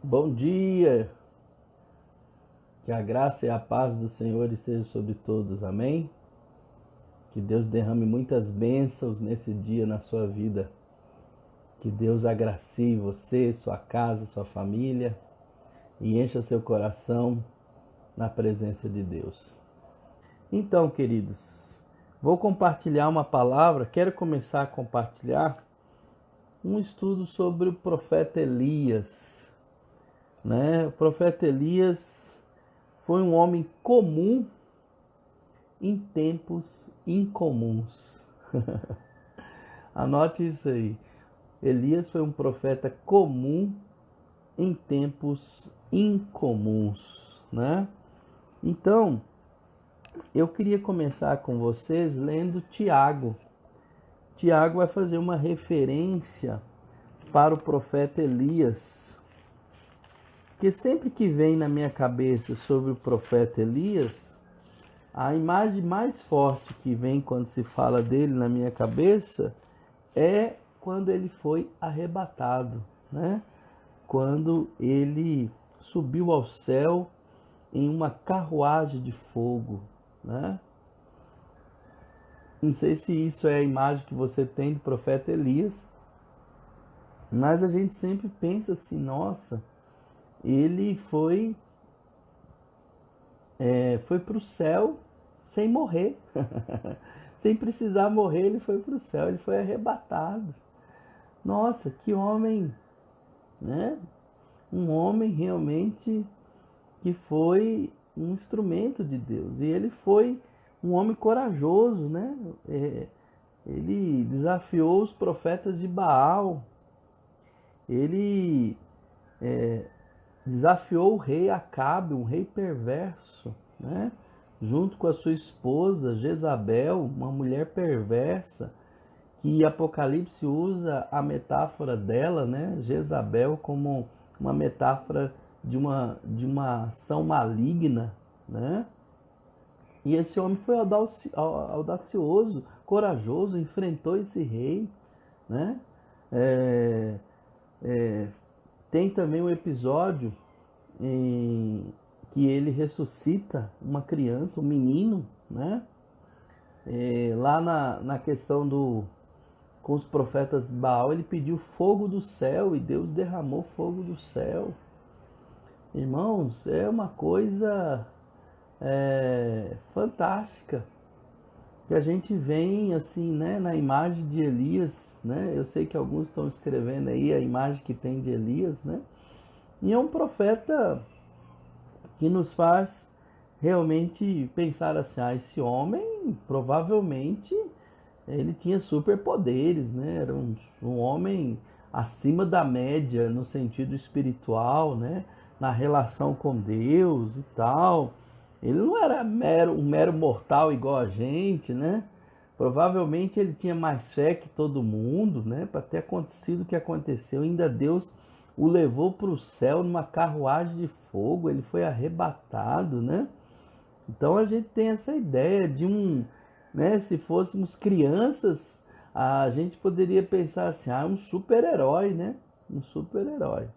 Bom dia, que a graça e a paz do Senhor estejam sobre todos, amém? Que Deus derrame muitas bênçãos nesse dia na sua vida. Que Deus agracie você, sua casa, sua família e encha seu coração na presença de Deus. Então, queridos, vou compartilhar uma palavra, quero começar a compartilhar um estudo sobre o profeta Elias, né? O profeta Elias foi um homem comum em tempos incomuns. Anote isso aí. Elias foi um profeta comum em tempos incomuns, né? Então, eu queria começar com vocês lendo Tiago. Tiago vai fazer uma referência para o profeta Elias, que sempre que vem na minha cabeça sobre o profeta Elias, a imagem mais forte que vem quando se fala dele na minha cabeça é quando ele foi arrebatado, né? Quando ele subiu ao céu em uma carruagem de fogo, né? Não sei se isso é a imagem que você tem do profeta Elias, mas a gente sempre pensa assim, nossa, ele foi para o céu sem morrer. Sem precisar morrer, ele foi para o céu, ele foi arrebatado. Nossa, que homem, né? Um homem realmente que foi um instrumento de Deus. E ele foi um homem corajoso, né? Ele desafiou os profetas de Baal. Ele desafiou o rei Acabe, um rei perverso, né? Junto com a sua esposa Jezabel, uma mulher perversa, que Apocalipse usa a metáfora dela, né? Jezabel, como uma metáfora de uma ação maligna, né? E esse homem foi audacioso, corajoso, enfrentou esse rei, né? É, Tem também um episódio em que ele ressuscita uma criança, um menino, né? Lá na questão com os profetas de Baal, ele pediu fogo do céu e Deus derramou fogo do céu. Irmãos, é uma coisa fantástica que a gente vem assim, né, na imagem de Elias, né? Eu sei que alguns estão escrevendo aí a imagem que tem de Elias, né? E é um profeta que nos faz realmente pensar assim, esse homem provavelmente ele tinha superpoderes, né? Era um homem acima da média no sentido espiritual, né? Na relação com Deus e tal. Ele não era um mero mortal igual a gente, né? Provavelmente ele tinha mais fé que todo mundo, né? Para ter acontecido o que aconteceu. Ainda Deus o levou para o céu numa carruagem de fogo. Ele foi arrebatado, né? Então a gente tem essa ideia de né? Se fôssemos crianças, a gente poderia pensar assim, um super-herói, né? Um super-herói.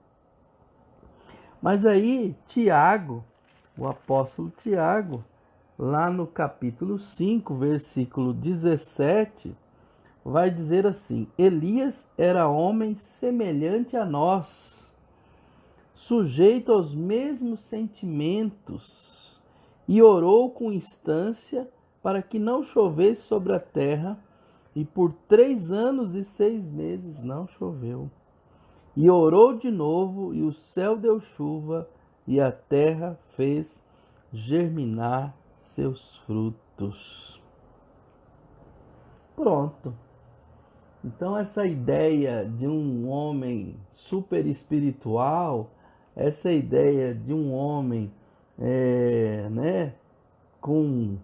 Mas aí, Tiago, o apóstolo Tiago, lá no capítulo 5, versículo 17, vai dizer assim: Elias era homem semelhante a nós, sujeito aos mesmos sentimentos, e orou com instância para que não chovesse sobre a terra, e por 3 anos e 6 meses não choveu. E orou de novo, e o céu deu chuva, e a terra fez germinar seus frutos. Pronto. Então essa ideia de um homem super espiritual, essa ideia de um homem né, com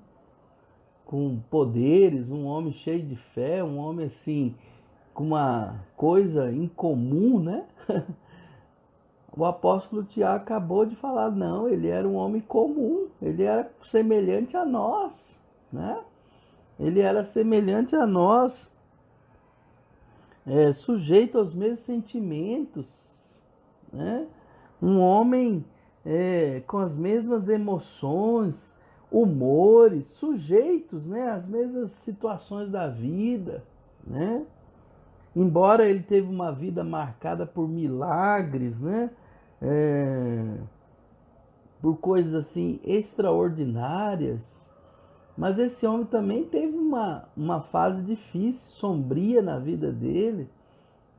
poderes, um homem cheio de fé, um homem assim, com uma coisa incomum, né? O apóstolo Tiago acabou de falar, não, ele era um homem comum, ele era semelhante a nós, né? Ele era semelhante a nós, sujeito aos mesmos sentimentos, né? Um homem com as mesmas emoções, humores, sujeitos, né, às mesmas situações da vida, né? Embora ele teve uma vida marcada por milagres, né? É, por coisas assim extraordinárias, mas esse homem também teve uma fase difícil, sombria na vida dele.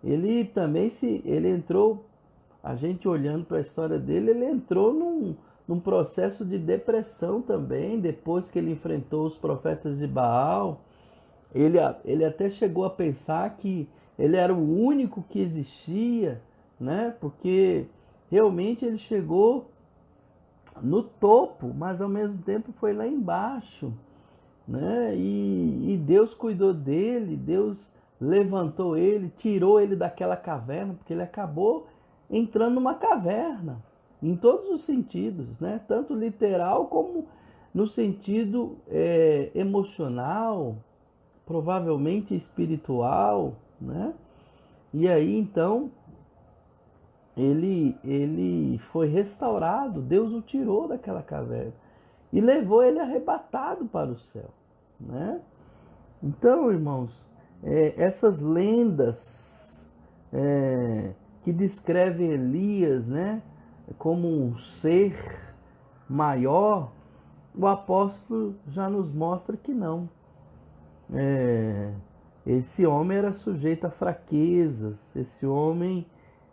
Ele também ele entrou, a gente olhando para a história dele, ele entrou num processo de depressão também, depois que ele enfrentou os profetas de Baal. Ele até chegou a pensar que ele era o único que existia, né? Porque realmente ele chegou no topo, mas ao mesmo tempo foi lá embaixo, né? E Deus cuidou dele, Deus levantou ele, tirou ele daquela caverna, porque ele acabou entrando numa caverna, em todos os sentidos, né? Tanto literal como no sentido emocional, provavelmente espiritual, né? E aí então ele foi restaurado, Deus o tirou daquela caverna e levou ele arrebatado para o céu, né? Então, irmãos, essas lendas que descrevem Elias, né, como um ser maior, o apóstolo já nos mostra que não. Esse homem era sujeito a fraquezas, esse homem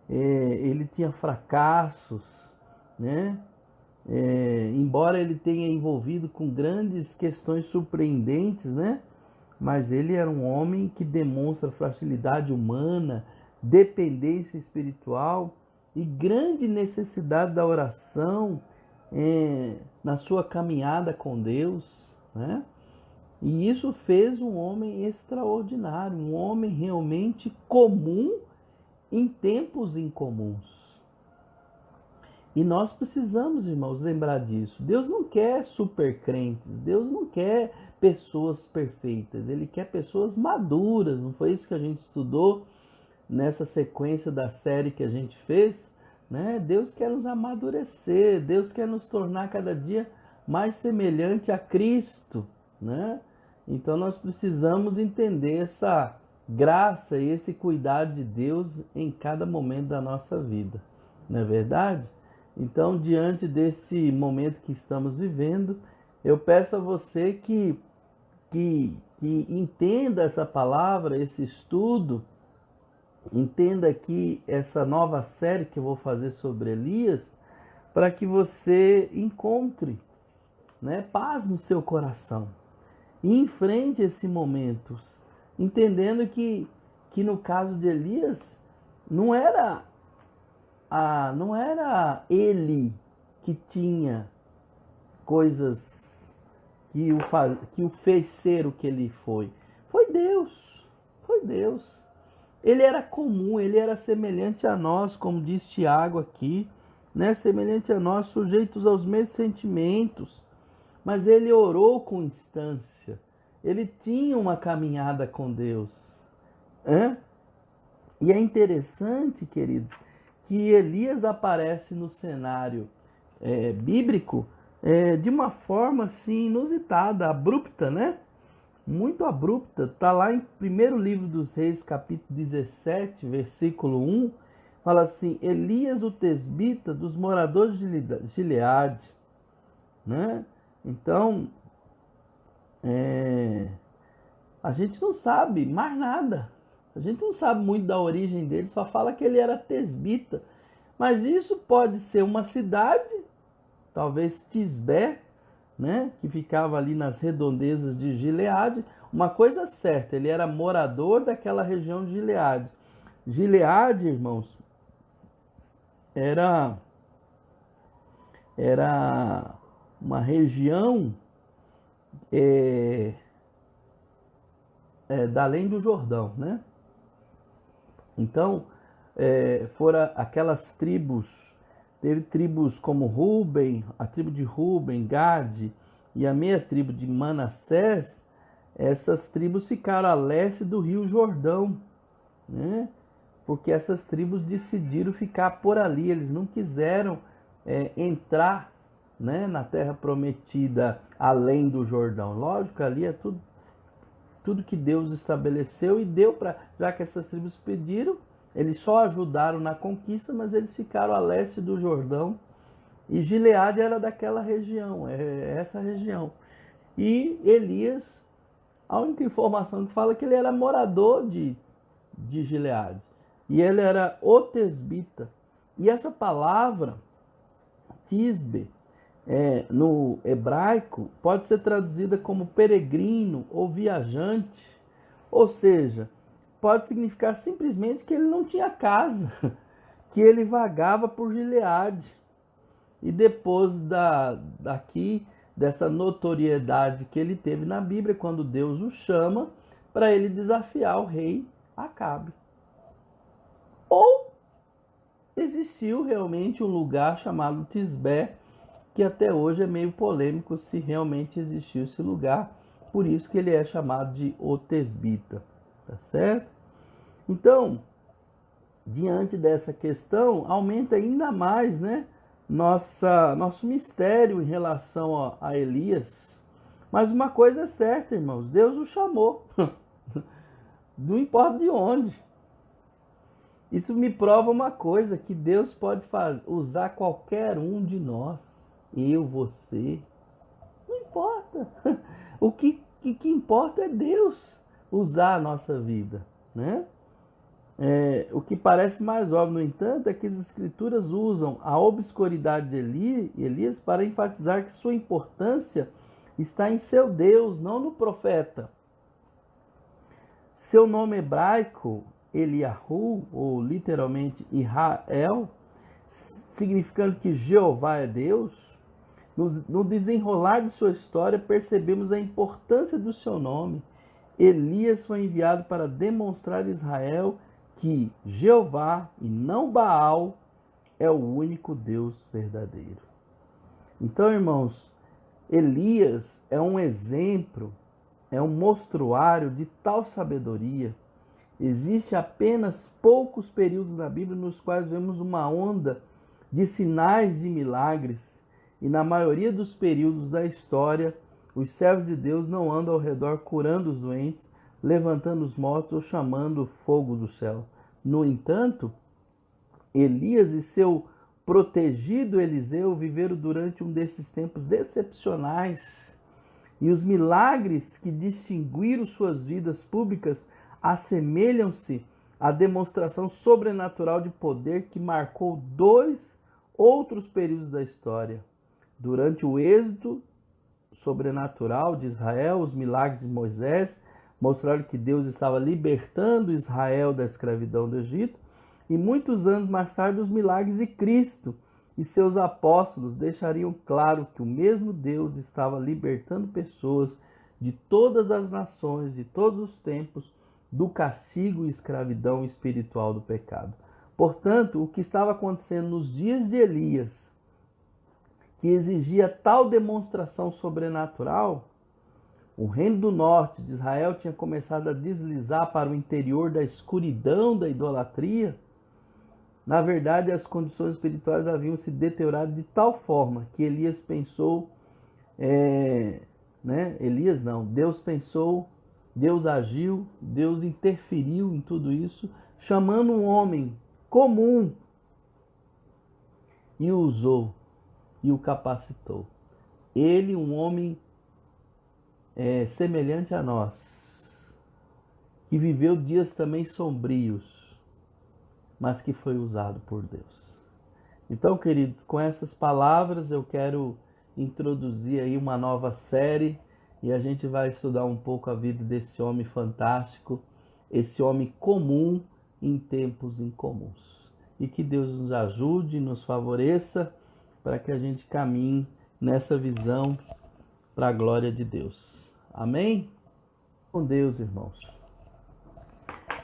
ele tinha fracassos, né? Embora ele tenha envolvido com grandes questões surpreendentes, né? Mas ele era um homem que demonstra fragilidade humana, dependência espiritual e grande necessidade da oração na sua caminhada com Deus, né? E isso fez um homem extraordinário, um homem realmente comum em tempos incomuns. E nós precisamos, irmãos, lembrar disso. Deus não quer super crentes, Deus não quer pessoas perfeitas, Ele quer pessoas maduras. Não foi isso que a gente estudou nessa sequência da série que a gente fez? Né? Deus quer nos amadurecer, Deus quer nos tornar cada dia mais semelhante a Cristo, né? Então nós precisamos entender essa graça e esse cuidado de Deus em cada momento da nossa vida, não é verdade? Então, diante desse momento que estamos vivendo, eu peço a você que entenda essa palavra, esse estudo, entenda aqui essa nova série que eu vou fazer sobre Elias, para que você encontre, né, paz no seu coração e enfrente esse momento, entendendo que no caso de Elias, não era ele que tinha coisas que o fez ser o que ele foi. Foi Deus. Foi Deus. Ele era comum, ele era semelhante a nós, como diz Tiago aqui, né? Semelhante a nós, sujeitos aos mesmos sentimentos. Mas ele orou com instância. Ele tinha uma caminhada com Deus. E é interessante, queridos, que Elias aparece no cenário bíblico de uma forma assim inusitada, abrupta, né? Muito abrupta. Está lá em 1º livro dos Reis, capítulo 17, versículo 1, fala assim: Elias o tesbita dos moradores de Gileade, né? Então, a gente não sabe mais nada. A gente não sabe muito da origem dele, só fala que ele era tesbita. Mas isso pode ser uma cidade, talvez Tisbé, né, que ficava ali nas redondezas de Gileade. Uma coisa certa, ele era morador daquela região de Gileade. Gileade, irmãos, era uma região da além do Jordão, né? Então, foram aquelas tribos, teve tribos como Ruben, a tribo de Ruben, Gade e a meia tribo de Manassés. Essas tribos ficaram a leste do rio Jordão, né? porque essas tribos decidiram ficar por ali, eles não quiseram entrar, né, na terra prometida além do Jordão. Lógico, ali é tudo que Deus estabeleceu e deu para, já que essas tribos pediram, eles só ajudaram na conquista, mas eles ficaram a leste do Jordão, e Gileade era daquela região, é essa região. E Elias, a única informação que fala é que ele era morador de Gileade, e ele era o tesbita. E essa palavra, tisbe, no hebraico, pode ser traduzida como peregrino ou viajante, ou seja, pode significar simplesmente que ele não tinha casa, que ele vagava por Gileade. E depois dessa notoriedade que ele teve na Bíblia, quando Deus o chama para ele desafiar o rei Acabe. Ou existiu realmente um lugar chamado Tisbé, que até hoje é meio polêmico se realmente existiu esse lugar, por isso que ele é chamado de o Tesbita, tá certo? Então, diante dessa questão, aumenta ainda mais, né, nosso mistério em relação a Elias. Mas uma coisa é certa, irmãos, Deus o chamou, não importa de onde. Isso me prova uma coisa, que Deus pode usar qualquer um de nós, eu, você, não importa. O que importa é Deus usar a nossa vida, né? O que parece mais óbvio, no entanto, é que as Escrituras usam a obscuridade de Elias para enfatizar que sua importância está em seu Deus, não no profeta. Seu nome hebraico, Eliahu, ou literalmente Israel, significando que Jeová é Deus. No desenrolar de sua história, percebemos a importância do seu nome. Elias foi enviado para demonstrar a Israel que Jeová, e não Baal, é o único Deus verdadeiro. Então, irmãos, Elias é um exemplo, é um mostruário de tal sabedoria. Existe apenas poucos períodos na Bíblia nos quais vemos uma onda de sinais e milagres, e na maioria dos períodos da história, os servos de Deus não andam ao redor curando os doentes, levantando os mortos ou chamando o fogo do céu. No entanto, Elias e seu protegido Eliseu viveram durante um desses tempos excepcionais, e os milagres que distinguiram suas vidas públicas assemelham-se à demonstração sobrenatural de poder que marcou dois outros períodos da história. Durante o êxodo sobrenatural de Israel, os milagres de Moisés mostraram que Deus estava libertando Israel da escravidão do Egito, e muitos anos mais tarde os milagres de Cristo e seus apóstolos deixariam claro que o mesmo Deus estava libertando pessoas de todas as nações, de todos os tempos, do castigo e escravidão espiritual do pecado. Portanto, o que estava acontecendo nos dias de Elias, que exigia tal demonstração sobrenatural, o reino do norte de Israel tinha começado a deslizar para o interior da escuridão da idolatria. Na verdade, as condições espirituais haviam se deteriorado de tal forma que Elias pensou, Elias não, Deus pensou, Deus agiu, Deus interferiu em tudo isso, chamando um homem comum e o usou e o capacitou. Ele, um homem semelhante a nós, que viveu dias também sombrios, mas que foi usado por Deus. Então, queridos, com essas palavras eu quero introduzir aí uma nova série, e a gente vai estudar um pouco a vida desse homem fantástico, esse homem comum em tempos incomuns. E que Deus nos ajude, nos favoreça, para que a gente caminhe nessa visão para a glória de Deus. Amém? Com Deus, irmãos.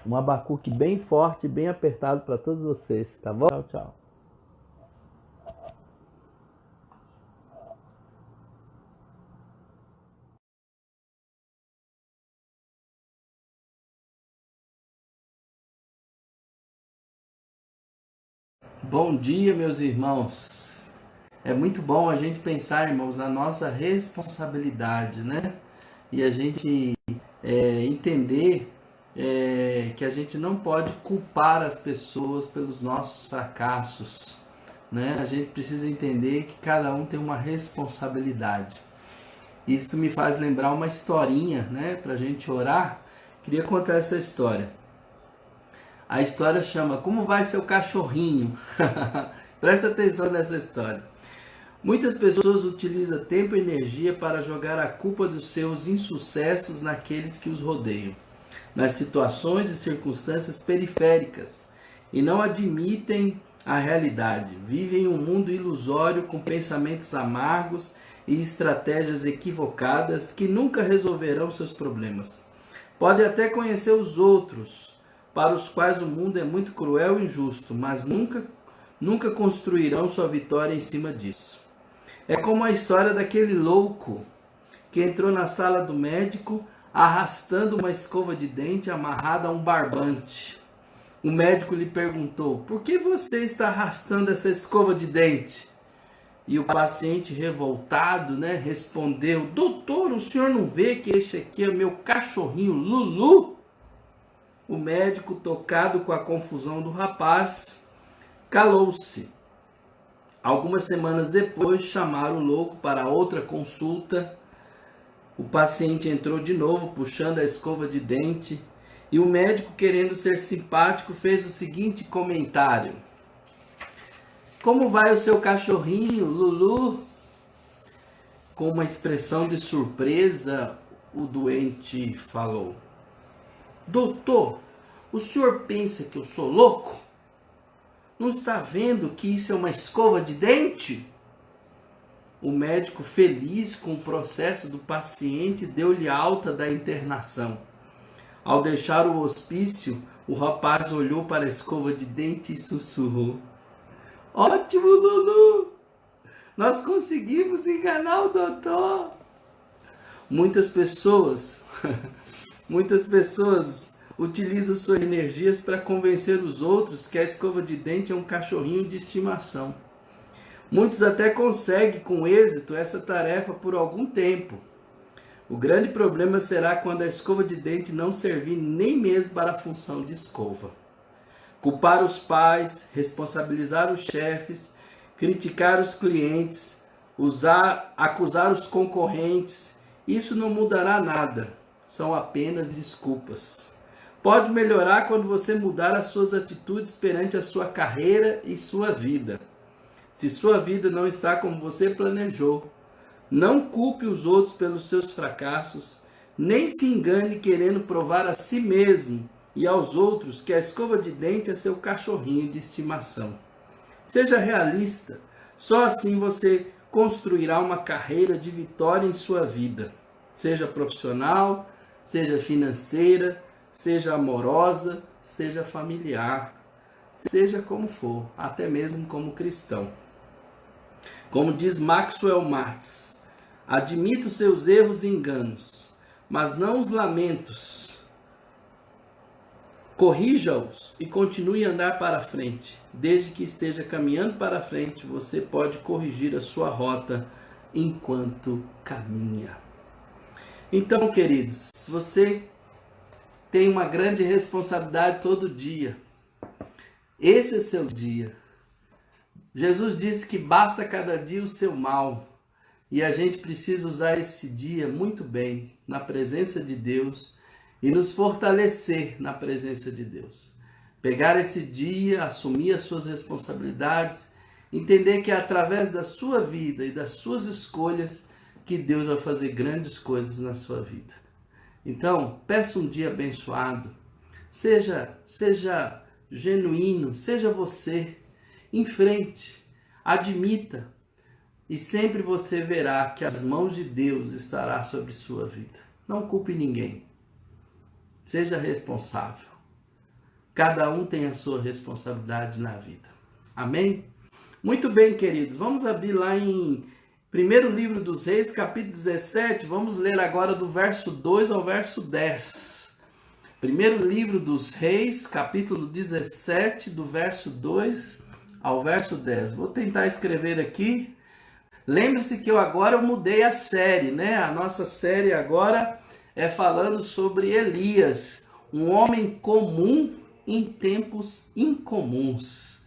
Um Abacuque bem forte, bem apertado para todos vocês, tá bom? Tchau, tchau. Bom dia, meus irmãos. É muito bom a gente pensar, irmãos, na nossa responsabilidade, né? E a gente entender que a gente não pode culpar as pessoas pelos nossos fracassos, né? A gente precisa entender que cada um tem uma responsabilidade. Isso me faz lembrar uma historinha, né? Para a gente orar. Queria contar essa história. A história chama Como Vai Seu Cachorrinho? Presta atenção nessa história. Muitas pessoas utilizam tempo e energia para jogar a culpa dos seus insucessos naqueles que os rodeiam, nas situações e circunstâncias periféricas, e não admitem a realidade. Vivem em um mundo ilusório com pensamentos amargos e estratégias equivocadas que nunca resolverão seus problemas. Podem até conhecer os outros, para os quais o mundo é muito cruel e injusto, mas nunca construirão sua vitória em cima disso. É como a história daquele louco que entrou na sala do médico arrastando uma escova de dente amarrada a um barbante. O médico lhe perguntou: por que você está arrastando essa escova de dente? E o paciente revoltado, respondeu: doutor, o senhor não vê que este aqui é meu cachorrinho Lulu? O médico, tocado com a confusão do rapaz, calou-se. Algumas semanas depois, chamaram o louco para outra consulta. O paciente entrou de novo, puxando a escova de dente, e o médico, querendo ser simpático, fez o seguinte comentário: como vai o seu cachorrinho, Lulu? Com uma expressão de surpresa, o doente falou: doutor, o senhor pensa que eu sou louco? Não está vendo que isso é uma escova de dente? O médico, feliz com o processo do paciente, deu-lhe alta da internação. Ao deixar o hospício, o rapaz olhou para a escova de dente e sussurrou: ótimo, Lulu! Nós conseguimos enganar o doutor! Muitas pessoas utilizam suas energias para convencer os outros que a escova de dente é um cachorrinho de estimação. Muitos até conseguem com êxito essa tarefa por algum tempo. O grande problema será quando a escova de dente não servir nem mesmo para a função de escova. Culpar os pais, responsabilizar os chefes, criticar os clientes, acusar os concorrentes, isso não mudará nada. São apenas desculpas. Pode melhorar quando você mudar as suas atitudes perante a sua carreira e sua vida. Se sua vida não está como você planejou, não culpe os outros pelos seus fracassos, nem se engane querendo provar a si mesmo e aos outros que a escova de dente é seu cachorrinho de estimação. Seja realista, só assim você construirá uma carreira de vitória em sua vida, seja profissional, seja financeira, seja amorosa, seja familiar, seja como for, até mesmo como cristão. Como diz Maxwell Maltz, admita os seus erros e enganos, mas não os lamentos. Corrija-os e continue a andar para frente. Desde que esteja caminhando para frente, você pode corrigir a sua rota enquanto caminha. Então, queridos, você tem uma grande responsabilidade todo dia. Esse é seu dia. Jesus disse que basta cada dia o seu mal. E a gente precisa usar esse dia muito bem, na presença de Deus, e nos fortalecer na presença de Deus. Pegar esse dia, assumir as suas responsabilidades, entender que é através da sua vida e das suas escolhas que Deus vai fazer grandes coisas na sua vida. Então, peça um dia abençoado, seja genuíno, seja você, em frente, admita, e sempre você verá que as mãos de Deus estarão sobre sua vida. Não culpe ninguém, seja responsável. Cada um tem a sua responsabilidade na vida. Amém? Muito bem, queridos, vamos abrir lá em Primeiro livro dos Reis, capítulo 17, vamos ler agora do verso 2 ao verso 10. Primeiro livro dos Reis, capítulo 17, do verso 2 ao verso 10. Vou tentar escrever aqui. Lembre-se que eu mudei a série, né? A nossa série agora é falando sobre Elias, um homem comum em tempos incomuns.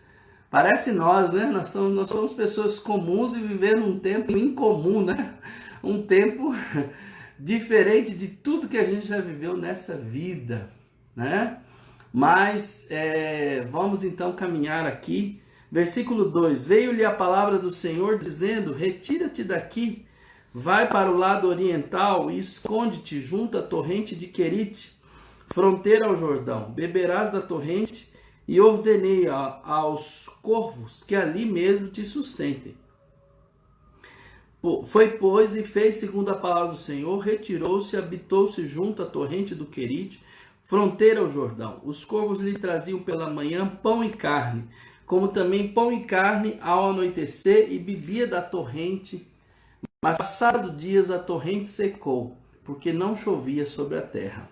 Parece nós, né? Nós somos pessoas comuns e vivendo um tempo incomum, né? Um tempo diferente de tudo que a gente já viveu nessa vida, né? Mas vamos então caminhar aqui. Versículo 2: Veio-lhe a palavra do Senhor dizendo: retira-te daqui, vai para o lado oriental e esconde-te junto à torrente de Querite, fronteira ao Jordão. Beberás da torrente e ordenei aos corvos que ali mesmo te sustentem. Foi, pois, e fez segundo a palavra do Senhor, retirou-se e habitou-se junto à torrente do Querite, fronteira ao Jordão. Os corvos lhe traziam pela manhã pão e carne, como também pão e carne ao anoitecer, e bebia da torrente. Mas passados dias a torrente secou, porque não chovia sobre a terra.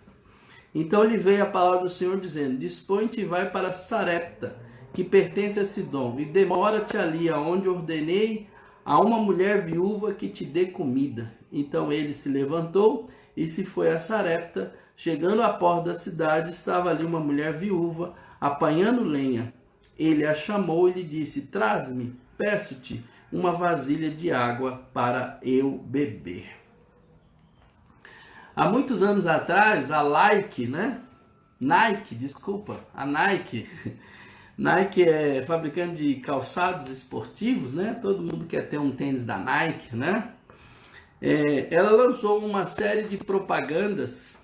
Então lhe veio a palavra do Senhor dizendo: dispõe-te e vai para Sarepta, que pertence a Sidom, e demora-te ali, aonde ordenei a uma mulher viúva que te dê comida. Então ele se levantou e se foi a Sarepta. Chegando à porta da cidade, estava ali uma mulher viúva, apanhando lenha. Ele a chamou e lhe disse: traz-me, peço-te, uma vasilha de água para eu beber. Há muitos anos atrás, a Nike é fabricante de calçados esportivos, né? Todo mundo quer ter um tênis da Nike, né? Ela lançou uma série de propagandas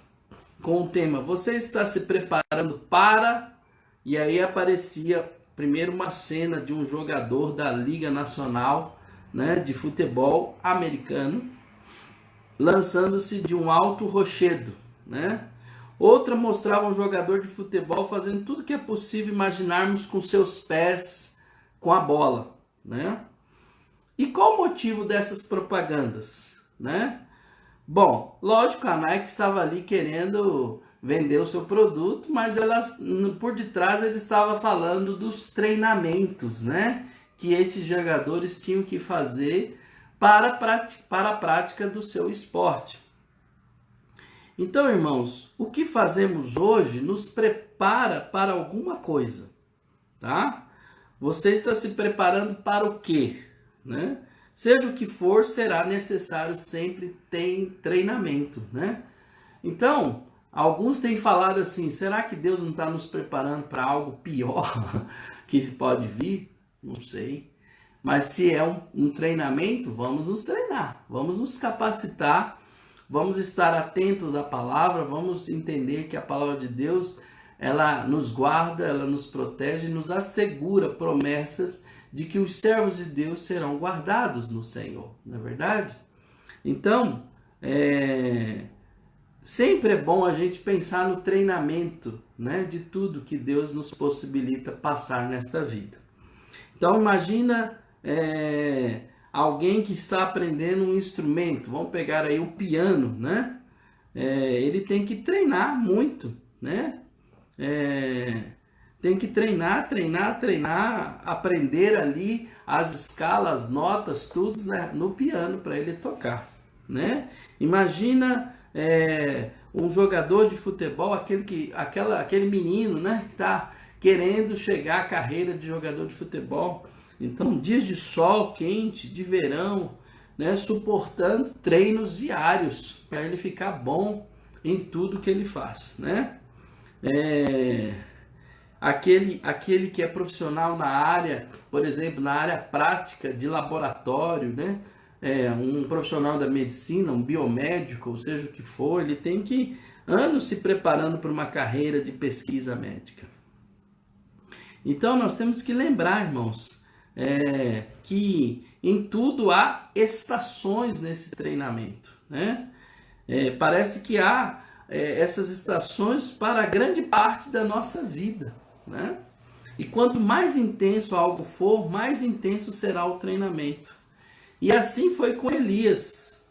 com o tema: você está se preparando para... E aí aparecia primeiro uma cena de um jogador da Liga Nacional, né, de futebol americano, lançando-se de um alto rochedo, né? Outra mostrava um jogador de futebol fazendo tudo que é possível imaginarmos com seus pés, com a bola, né? E qual o motivo dessas propagandas, né? Bom, lógico, a Nike estava ali querendo vender o seu produto, mas por detrás ele estava falando dos treinamentos, né, que esses jogadores tinham que fazer para a prática do seu esporte. Então, irmãos, o que fazemos hoje nos prepara para alguma coisa, tá? Você está se preparando para o quê, né? Seja o que for, será necessário sempre ter treinamento, né? Então, alguns têm falado assim: será que Deus não está nos preparando para algo pior que pode vir? Não sei. Mas se é um treinamento, vamos nos treinar, vamos nos capacitar, vamos estar atentos à palavra, vamos entender que a palavra de Deus, ela nos guarda, ela nos protege, nos assegura promessas de que os servos de Deus serão guardados no Senhor, não é verdade? Então, sempre é bom a gente pensar no treinamento, né, de tudo que Deus nos possibilita passar nesta vida. Então imagina alguém que está aprendendo um instrumento, vamos pegar aí o piano, né? Ele tem que treinar muito, né? Tem que treinar, aprender ali as escalas, as notas, tudo, né, no piano para ele tocar, né? Imagina um jogador de futebol, aquele menino, né, que está querendo chegar à carreira de jogador de futebol. Então, dias de sol quente, de verão, né, suportando treinos diários para ele ficar bom em tudo que ele faz, né? Aquele que é profissional na área, por exemplo, na área prática de laboratório, né? Um profissional da medicina, um biomédico, ou seja o que for, ele tem que anos se preparando para uma carreira de pesquisa médica. Então nós temos que lembrar, irmãos, que em tudo há estações nesse treinamento, né? Parece que há essas estações para grande parte da nossa vida, né? E quanto mais intenso algo for, mais intenso será o treinamento. E assim foi com Elias.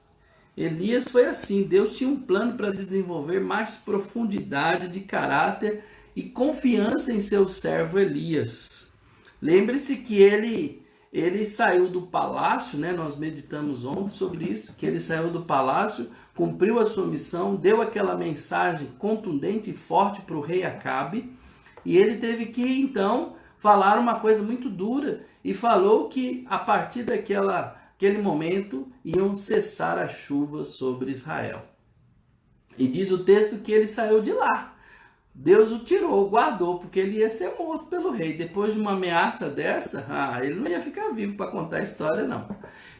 Elias foi assim: Deus tinha um plano para desenvolver mais profundidade de caráter e confiança em seu servo Elias. Lembre-se que ele saiu do palácio, né? Nós meditamos ontem sobre isso, que ele saiu do palácio, cumpriu a sua missão, deu aquela mensagem contundente e forte para o rei Acabe, e ele teve que então falar uma coisa muito dura, e falou que a partir daquele momento iam cessar as chuvas sobre Israel. E diz o texto que ele saiu de lá. Deus o tirou, guardou, porque ele ia ser morto pelo rei. Depois de uma ameaça dessa, ele não ia ficar vivo para contar a história, não.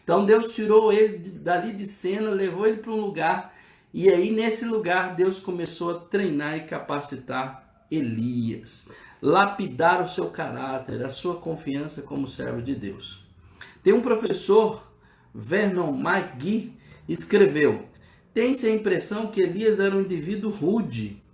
Então Deus tirou ele dali de cena, levou ele para um lugar, e aí nesse lugar Deus começou a treinar e capacitar Elias, lapidar o seu caráter, a sua confiança como servo de Deus. Tem um professor, Vernon McGee, escreveu: tem-se a impressão que Elias era um indivíduo rude,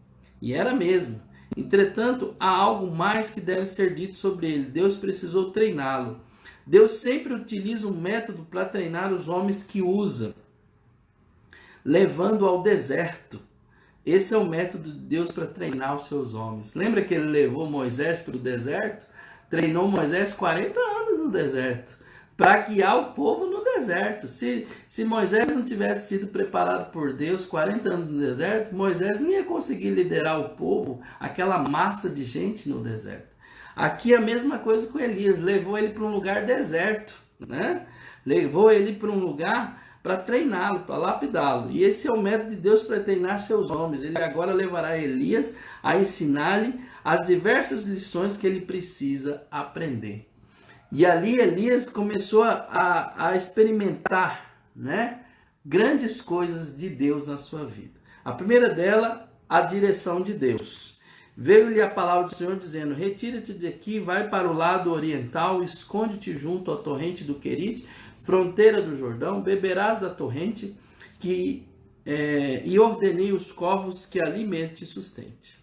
e era mesmo. Entretanto, há algo mais que deve ser dito sobre ele. Deus precisou treiná-lo. Deus sempre utiliza um método para treinar os homens que usa, levando ao deserto. Esse é o método de Deus para treinar os seus homens. Lembra que ele levou Moisés para o deserto? Treinou Moisés 40 anos no deserto, para guiar o povo no deserto. Se Moisés não tivesse sido preparado por Deus 40 anos no deserto, Moisés não ia conseguir liderar o povo, aquela massa de gente no deserto. Aqui a mesma coisa com Elias, levou ele para um lugar deserto, né? Levou ele para um lugar para treiná-lo, para lapidá-lo. E esse é o método de Deus para treinar seus homens. Ele agora levará Elias a ensinar-lhe as diversas lições que ele precisa aprender. E ali Elias começou a experimentar, né, grandes coisas de Deus na sua vida. A primeira dela, a direção de Deus. Veio-lhe a palavra do Senhor dizendo: retira-te daqui, vai para o lado oriental, esconde-te junto à torrente do Querite, fronteira do Jordão, beberás da torrente e ordenei os corvos que ali mesmo te sustente.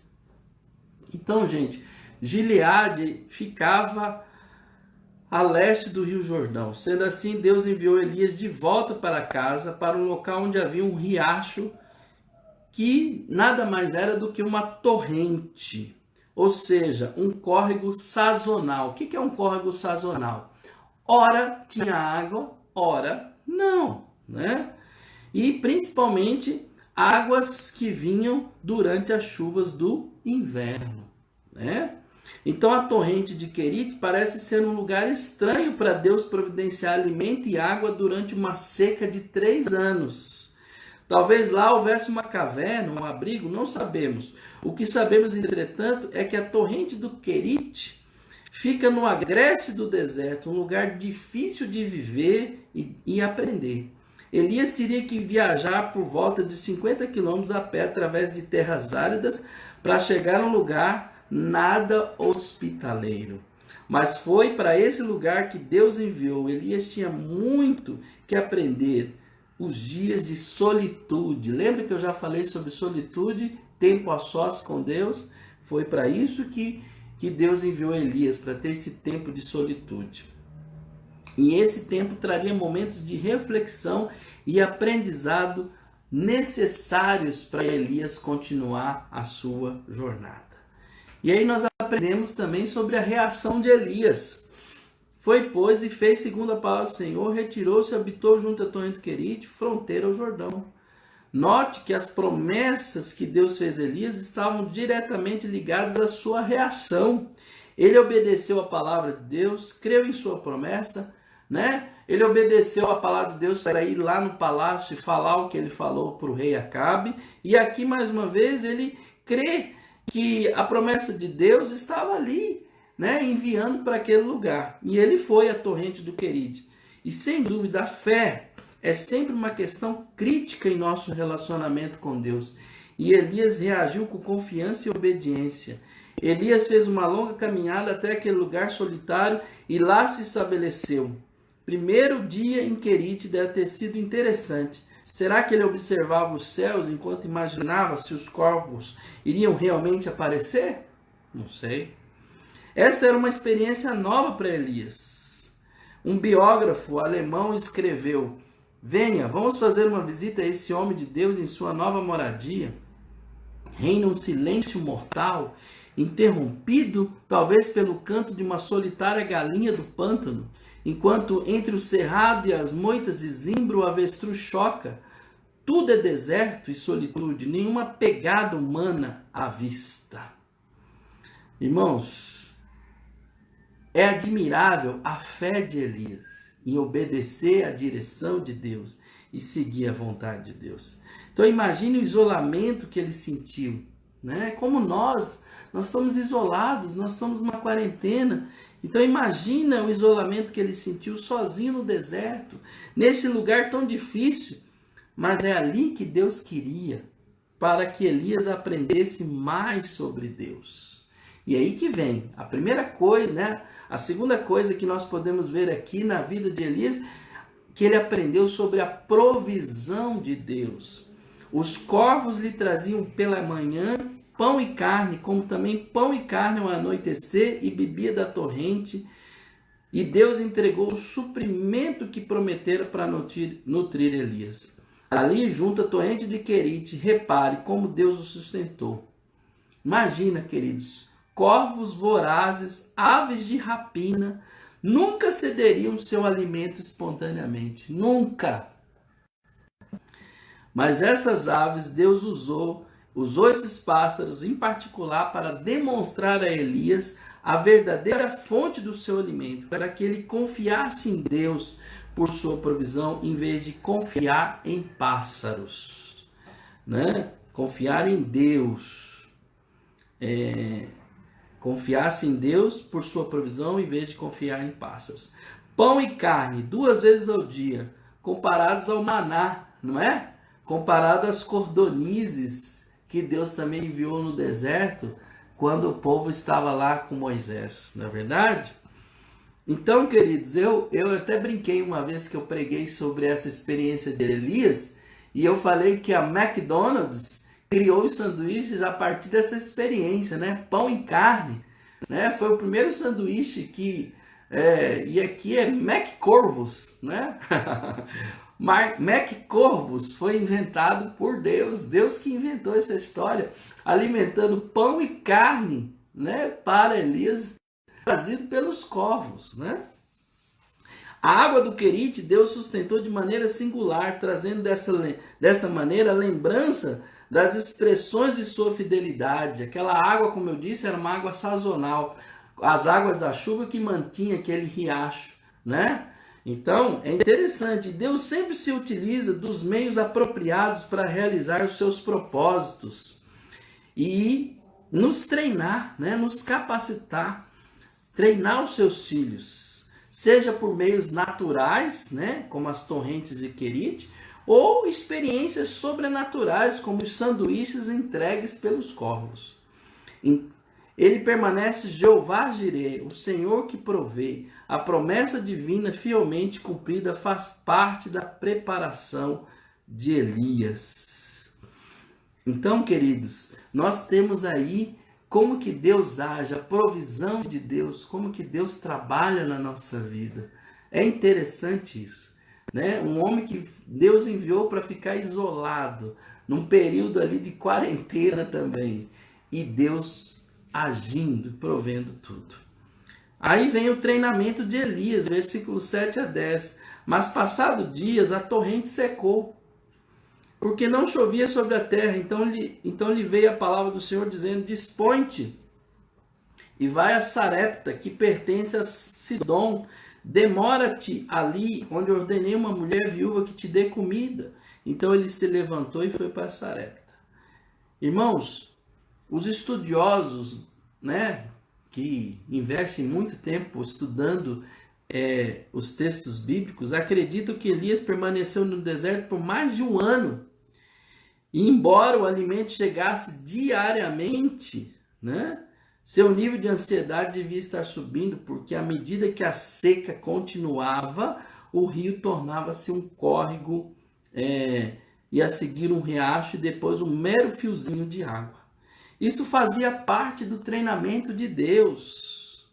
Então, gente, Gileade ficava a leste do rio Jordão. Sendo assim, Deus enviou Elias de volta para casa, para um local onde havia um riacho que nada mais era do que uma torrente, ou seja, um córrego sazonal. O que é um córrego sazonal? Ora tinha água, ora não, né? E principalmente águas que vinham durante as chuvas do inverno, né? Então a torrente de Querite parece ser um lugar estranho para Deus providenciar alimento e água durante uma seca de 3 anos. Talvez lá houvesse uma caverna, um abrigo, não sabemos. O que sabemos, entretanto, é que a torrente do Querite fica no agreste do deserto, um lugar difícil de viver e aprender. Elias teria que viajar por volta de 50 quilômetros a pé através de terras áridas para chegar a um lugar nada hospitaleiro. Mas foi para esse lugar que Deus enviou. Elias tinha muito que aprender. Os dias de solitude. Lembra que eu já falei sobre solitude, tempo a sós com Deus? Foi para isso que Deus enviou Elias, para ter esse tempo de solitude. E esse tempo traria momentos de reflexão e aprendizado necessários para Elias continuar a sua jornada. E aí nós aprendemos também sobre a reação de Elias. Foi, pois, e fez segundo a palavra do Senhor, retirou-se e habitou junto à torrente do Querite, fronteira ao Jordão. Note que as promessas que Deus fez a Elias estavam diretamente ligadas à sua reação. Ele obedeceu a palavra de Deus, creu em sua promessa, né? Ele obedeceu a palavra de Deus para ir lá no palácio e falar o que ele falou para o rei Acabe. E aqui, mais uma vez, ele crê que a promessa de Deus estava ali, né, enviando para aquele lugar. E ele foi à torrente do Querite. E sem dúvida, a fé é sempre uma questão crítica em nosso relacionamento com Deus. E Elias reagiu com confiança e obediência. Elias fez uma longa caminhada até aquele lugar solitário e lá se estabeleceu. Primeiro dia em Querite deve ter sido interessante. Será que ele observava os céus enquanto imaginava se os corvos iriam realmente aparecer? Não sei. Esta era uma experiência nova para Elias. Um biógrafo alemão escreveu: venha, vamos fazer uma visita a esse homem de Deus em sua nova moradia. Reina um silêncio mortal interrompido talvez pelo canto de uma solitária galinha do pântano, enquanto entre o cerrado e as moitas de zimbro o avestruz choca. Tudo é deserto e solitude, nenhuma pegada humana à vista. Irmãos, é admirável a fé de Elias em obedecer à direção de Deus e seguir a vontade de Deus. Então imagine o isolamento que ele sentiu, né? Como nós estamos isolados, nós estamos numa quarentena. Então imagina o isolamento que ele sentiu sozinho no deserto, nesse lugar tão difícil. Mas é ali que Deus queria, para que Elias aprendesse mais sobre Deus. E aí que vem a primeira coisa, né? A segunda coisa que nós podemos ver aqui na vida de Elias, que ele aprendeu sobre a provisão de Deus. Os corvos lhe traziam pela manhã pão e carne, como também pão e carne ao anoitecer, e bebia da torrente. E Deus entregou o suprimento que prometera para nutrir Elias. Ali, junto à torrente de Querite, repare como Deus o sustentou. Imagina, queridos, corvos vorazes, aves de rapina, nunca cederiam seu alimento espontaneamente. Nunca! Mas essas aves, Deus usou esses pássaros em particular para demonstrar a Elias a verdadeira fonte do seu alimento, para que ele confiasse em Deus por sua provisão, em vez de confiar em pássaros, né? Confiar em Deus, confiasse em Deus por sua provisão, em vez de confiar em pássaros. Pão e carne, 2 vezes ao dia, comparados ao maná, não é? Comparado às cordonizes que Deus também enviou no deserto, quando o povo estava lá com Moisés, não é verdade? Então, queridos, eu até brinquei uma vez que eu preguei sobre essa experiência de Elias, e eu falei que a McDonald's criou os sanduíches a partir dessa experiência, né? Pão e carne, né? Foi o primeiro sanduíche que... e aqui é McCorvus, né? McCorvus foi inventado por Deus, Deus que inventou essa história, alimentando pão e carne, né, para Elias, trazido pelos corvos, né? A água do Querite Deus sustentou de maneira singular, trazendo dessa maneira a lembrança das expressões de sua fidelidade. Aquela água, como eu disse, era uma água sazonal, as águas da chuva que mantinha aquele riacho, né? Então, é interessante, Deus sempre se utiliza dos meios apropriados para realizar os seus propósitos e nos treinar, né? Nos capacitar, treinar os seus filhos, seja por meios naturais, né? Como as torrentes de Querite, ou experiências sobrenaturais, como os sanduíches entregues pelos corvos. Ele permanece Jeová Jireh, o Senhor que provê. A promessa divina fielmente cumprida faz parte da preparação de Elias. Então, queridos, nós temos aí como que Deus age, a provisão de Deus, como que Deus trabalha na nossa vida. É interessante isso, né? Um homem que Deus enviou para ficar isolado, num período ali de quarentena também. E Deus agindo, provendo tudo. Aí vem o treinamento de Elias, versículos 7 a 10. Mas passado dias a torrente secou, porque não chovia sobre a terra. Então lhe veio a palavra do Senhor dizendo: dispõe-te e vai a Sarepta, que pertence a Sidom. Demora-te ali, onde ordenei uma mulher viúva que te dê comida. Então ele se levantou e foi para Sarepta. Irmãos, os estudiosos, né, que investem muito tempo estudando os textos bíblicos, acreditam que Elias permaneceu no deserto por mais de 1 ano. E embora o alimento chegasse diariamente, né, seu nível de ansiedade devia estar subindo, porque à medida que a seca continuava, o rio tornava-se um córrego e a seguir um riacho e depois um mero fiozinho de água. Isso fazia parte do treinamento de Deus,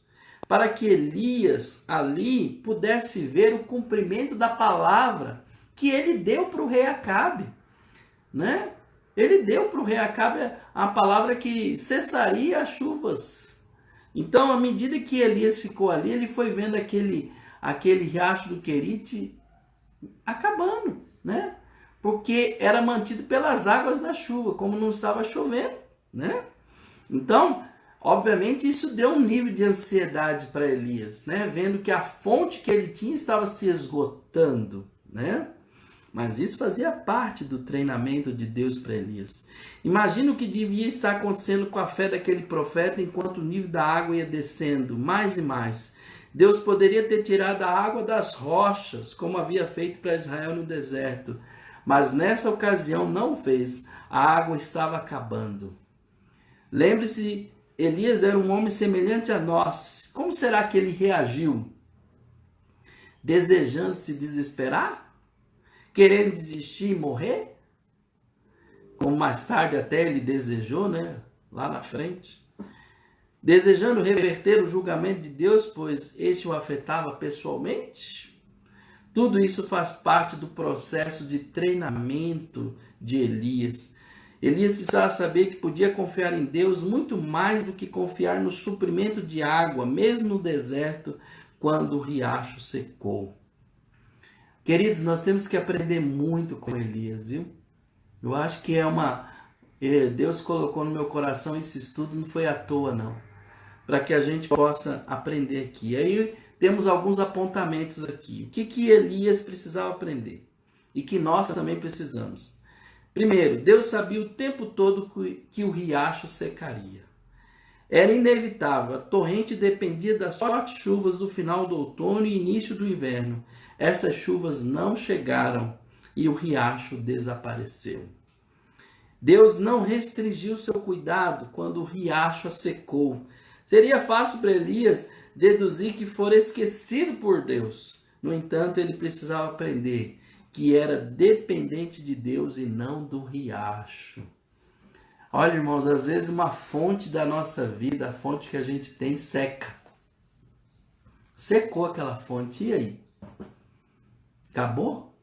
para que Elias ali pudesse ver o cumprimento da palavra que ele deu para o rei Acabe, né? Ele deu para o rei Acabe a palavra que cessaria as chuvas. Então, à medida que Elias ficou ali, ele foi vendo aquele riacho do Querite acabando, né? Porque era mantido pelas águas da chuva, como não estava chovendo, né? Então, obviamente, isso deu um nível de ansiedade para Elias, né? Vendo que a fonte que ele tinha estava se esgotando, né? Mas isso fazia parte do treinamento de Deus para Elias. Imagina o que devia estar acontecendo com a fé daquele profeta enquanto o nível da água ia descendo mais e mais. Deus poderia ter tirado a água das rochas, como havia feito para Israel no deserto. Mas nessa ocasião não fez. A água estava acabando. Lembre-se, Elias era um homem semelhante a nós. Como será que ele reagiu? Desejando se desesperar? Querendo desistir e morrer? Como mais tarde até ele desejou, né? Lá na frente. Desejando reverter o julgamento de Deus, pois este o afetava pessoalmente? Tudo isso faz parte do processo de treinamento de Elias. Elias precisava saber que podia confiar em Deus muito mais do que confiar no suprimento de água, mesmo no deserto, quando o riacho secou. Queridos, nós temos que aprender muito com Elias, viu? Eu acho que Deus colocou no meu coração esse estudo, não foi à toa, não. Para que a gente possa aprender aqui. Aí temos alguns apontamentos aqui. O que Elias precisava aprender? E que nós também precisamos. Primeiro, Deus sabia o tempo todo que o riacho secaria. Era inevitável, a torrente dependia das fortes chuvas do final do outono e início do inverno. Essas chuvas não chegaram e o riacho desapareceu. Deus não restringiu seu cuidado quando o riacho a secou. Seria fácil para Elias deduzir que fora esquecido por Deus. No entanto, ele precisava aprender que era dependente de Deus e não do riacho. Olha, irmãos, às vezes uma fonte da nossa vida, a fonte que a gente tem, seca. Secou aquela fonte, e aí? Acabou?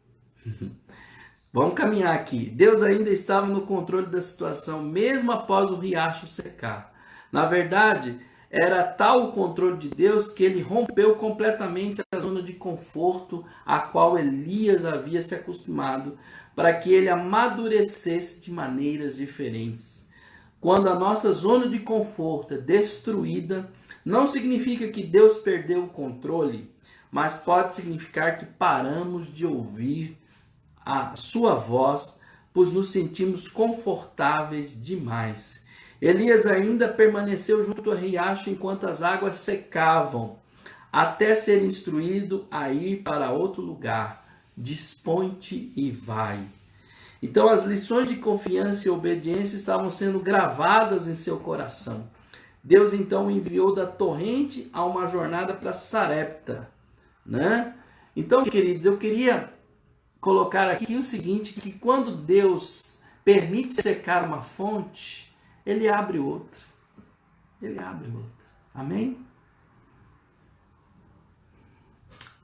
Vamos caminhar aqui. Deus ainda estava no controle da situação, mesmo após o riacho secar. Na verdade, era tal o controle de Deus que ele rompeu completamente a zona de conforto a qual Elias havia se acostumado, para que ele amadurecesse de maneiras diferentes. Quando a nossa zona de conforto é destruída, não significa que Deus perdeu o controle, mas pode significar que paramos de ouvir a sua voz, pois nos sentimos confortáveis demais. Elias ainda permaneceu junto ao riacho enquanto as águas secavam, até ser instruído a ir para outro lugar. Dispõe-te e vai. Então as lições de confiança e obediência estavam sendo gravadas em seu coração. Deus então o enviou da torrente a uma jornada para Sarepta, né? Então, queridos, eu queria colocar aqui o seguinte, que quando Deus permite secar uma fonte, ele abre outra. Ele abre outra. Amém?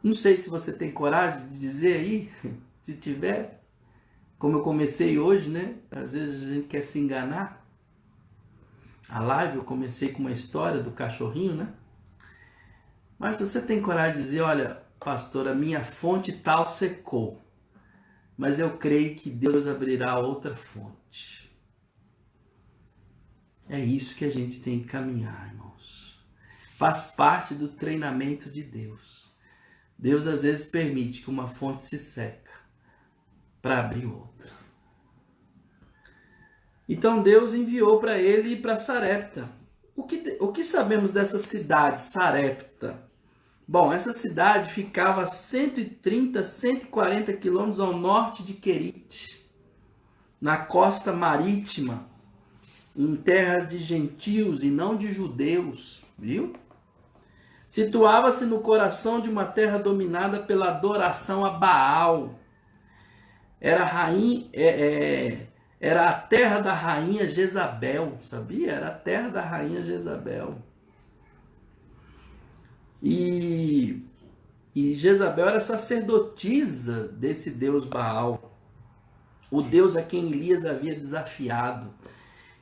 Não sei se você tem coragem de dizer aí, se tiver, como eu comecei hoje, né? Às vezes a gente quer se enganar. A live eu comecei com uma história do cachorrinho, né? Mas se você tem coragem de dizer, olha, pastor, a minha fonte tal secou, mas eu creio que Deus abrirá outra fonte. É isso que a gente tem que caminhar, irmãos. Faz parte do treinamento de Deus. Deus às vezes permite que uma fonte se seca para abrir outra. Então Deus enviou para ele ir para Sarepta. O que sabemos dessa cidade, Sarepta? Bom, essa cidade ficava a 130, 140 quilômetros ao norte de Querite, na costa marítima, em terras de gentios e não de judeus, viu? Situava-se no coração de uma terra dominada pela adoração a Baal. Era a terra da rainha Jezabel, sabia? Era a terra da rainha Jezabel. E Jezabel era sacerdotisa desse deus Baal. o Deus a quem Elias havia desafiado.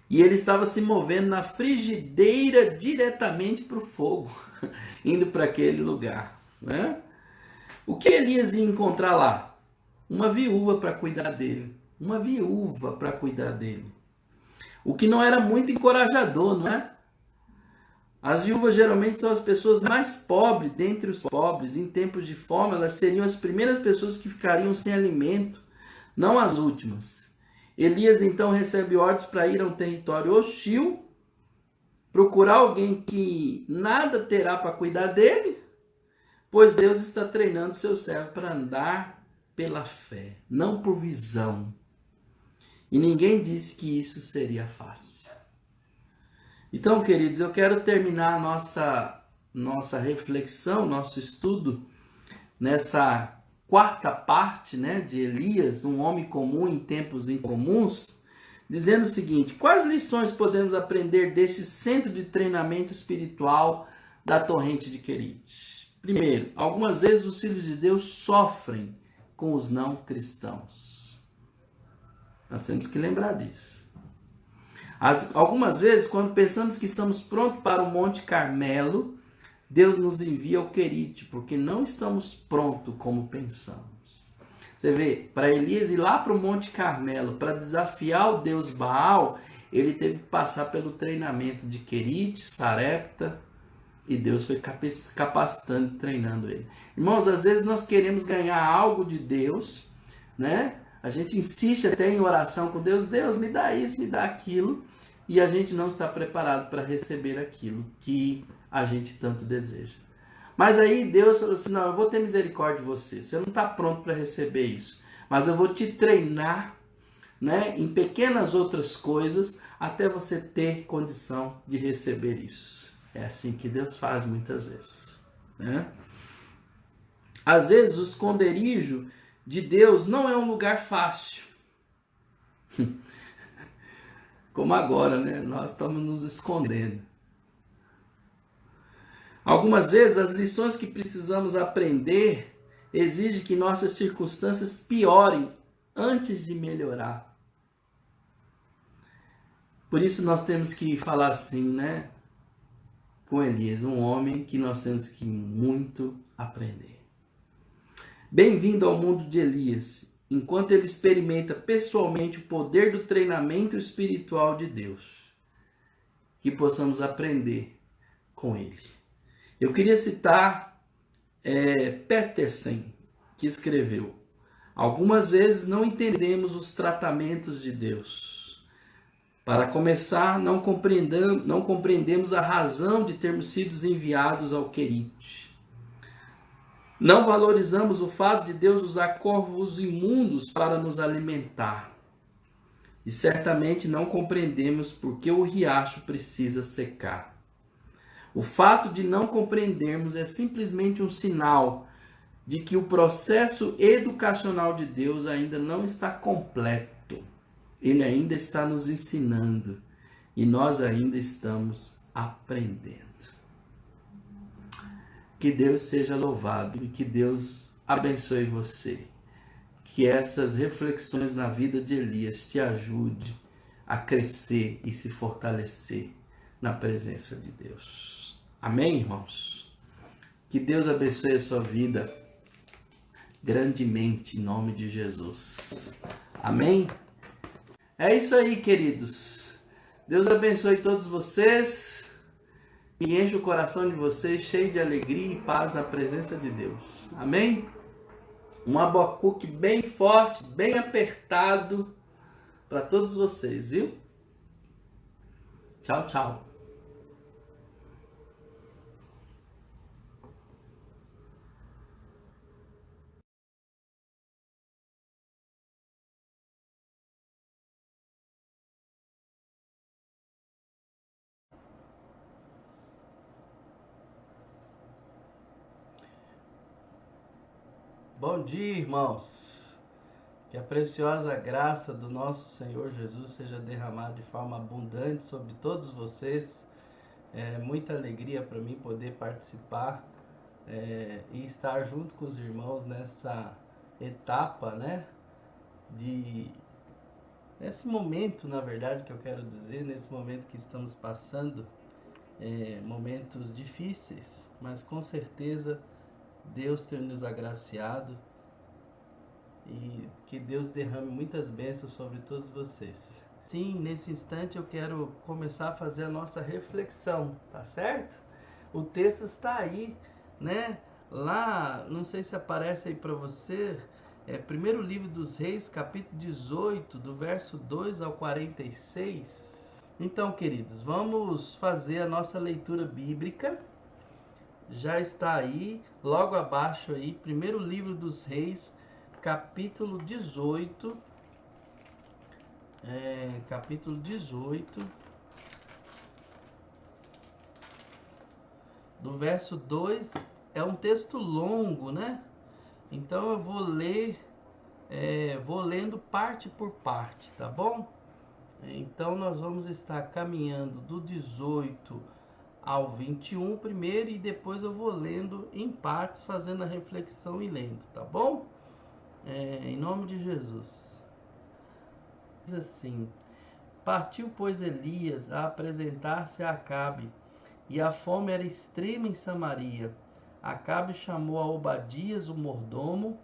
E ele estava se movendo na frigideira diretamente para o fogo, indo para aquele lugar, né? O que Elias ia encontrar lá? Uma viúva para cuidar dele. Uma viúva para cuidar dele. O que não era muito encorajador, não é? As viúvas geralmente são as pessoas mais pobres dentre os pobres. Em tempos de fome, elas seriam as primeiras pessoas que ficariam sem alimento, não as últimas. Elias então recebe ordens para ir a um território hostil, procurar alguém que nada terá para cuidar dele, pois Deus está treinando seu servo para andar pela fé, não por visão. E ninguém disse que isso seria fácil. Então, queridos, eu quero terminar a nossa reflexão, nosso estudo, nessa quarta parte, né, de Elias, um homem comum em tempos incomuns, dizendo o seguinte: quais lições podemos aprender desse centro de treinamento espiritual da Torrente de Querite? Primeiro, algumas vezes os filhos de Deus sofrem com os não cristãos. Nós temos que lembrar disso. Algumas vezes, quando pensamos que estamos prontos para o Monte Carmelo, Deus nos envia ao Querite, porque não estamos prontos como pensamos. Você vê, para Elias ir lá para o Monte Carmelo, para desafiar o Deus Baal, ele teve que passar pelo treinamento de Querite, Sarepta, e Deus foi capacitando e treinando ele. Irmãos, às vezes nós queremos ganhar algo de Deus, né? A gente insiste até em oração com Deus: Deus, me dá isso, me dá aquilo, e a gente não está preparado para receber aquilo que a gente tanto deseja. Mas aí Deus falou assim: não, eu vou ter misericórdia de você, você não está pronto para receber isso, mas eu vou te treinar, né, em pequenas outras coisas, até você ter condição de receber isso. É assim que Deus faz muitas vezes, né? Às vezes o esconderijo de Deus não é um lugar fácil. Como agora, né? Nós estamos nos escondendo. Algumas vezes as lições que precisamos aprender exigem que nossas circunstâncias piorem antes de melhorar. Por isso nós temos que falar assim, né? Com Elias, um homem que nós temos que muito aprender. Bem-vindo ao mundo de Elias, enquanto ele experimenta pessoalmente o poder do treinamento espiritual de Deus. Que possamos aprender com ele. Eu queria citar Petersen, que escreveu: algumas vezes não entendemos os tratamentos de Deus. Para começar, não compreendemos a razão de termos sido enviados ao Querite. Não valorizamos o fato de Deus usar corvos imundos para nos alimentar. E certamente não compreendemos por que o riacho precisa secar. O fato de não compreendermos é simplesmente um sinal de que o processo educacional de Deus ainda não está completo. Ele ainda está nos ensinando e nós ainda estamos aprendendo. Que Deus seja louvado e que Deus abençoe você. Que essas reflexões na vida de Elias te ajude a crescer e se fortalecer na presença de Deus. Amém, irmãos? Que Deus abençoe a sua vida grandemente em nome de Jesus. Amém? É isso aí, queridos. Deus abençoe todos vocês e enche o coração de vocês cheio de alegria e paz na presença de Deus. Amém? Um Abacuque bem forte, bem apertado para todos vocês, viu? Tchau, tchau. Bom dia, irmãos. Que a preciosa graça do nosso Senhor Jesus seja derramada de forma abundante sobre todos vocês. É muita alegria para mim poder participar e estar junto com os irmãos nessa etapa, né, de Nesse momento, na verdade, que eu quero dizer, nesse momento que estamos passando, momentos difíceis, mas com certeza Deus tem nos agraciado e que Deus derrame muitas bênçãos sobre todos vocês. Sim, nesse instante eu quero começar a fazer a nossa reflexão, tá certo? O texto está aí, né? Lá, não sei se aparece aí para você, primeiro livro dos Reis, capítulo 18, do verso 2 ao 46. Então, queridos, vamos fazer a nossa leitura bíblica. Já está aí, logo abaixo aí, primeiro livro dos Reis, capítulo 18, capítulo 18, do verso 2, é um texto longo, né? Então eu vou ler, vou lendo parte por parte, tá bom? Então nós vamos estar caminhando do 18 ao 21 primeiro e depois eu vou lendo em partes, fazendo a reflexão e lendo, tá bom? Em nome de Jesus. Diz assim: Partiu, pois, Elias a apresentar-se a Acabe, e a fome era extrema em Samaria. Acabe chamou a Obadias, o mordomo.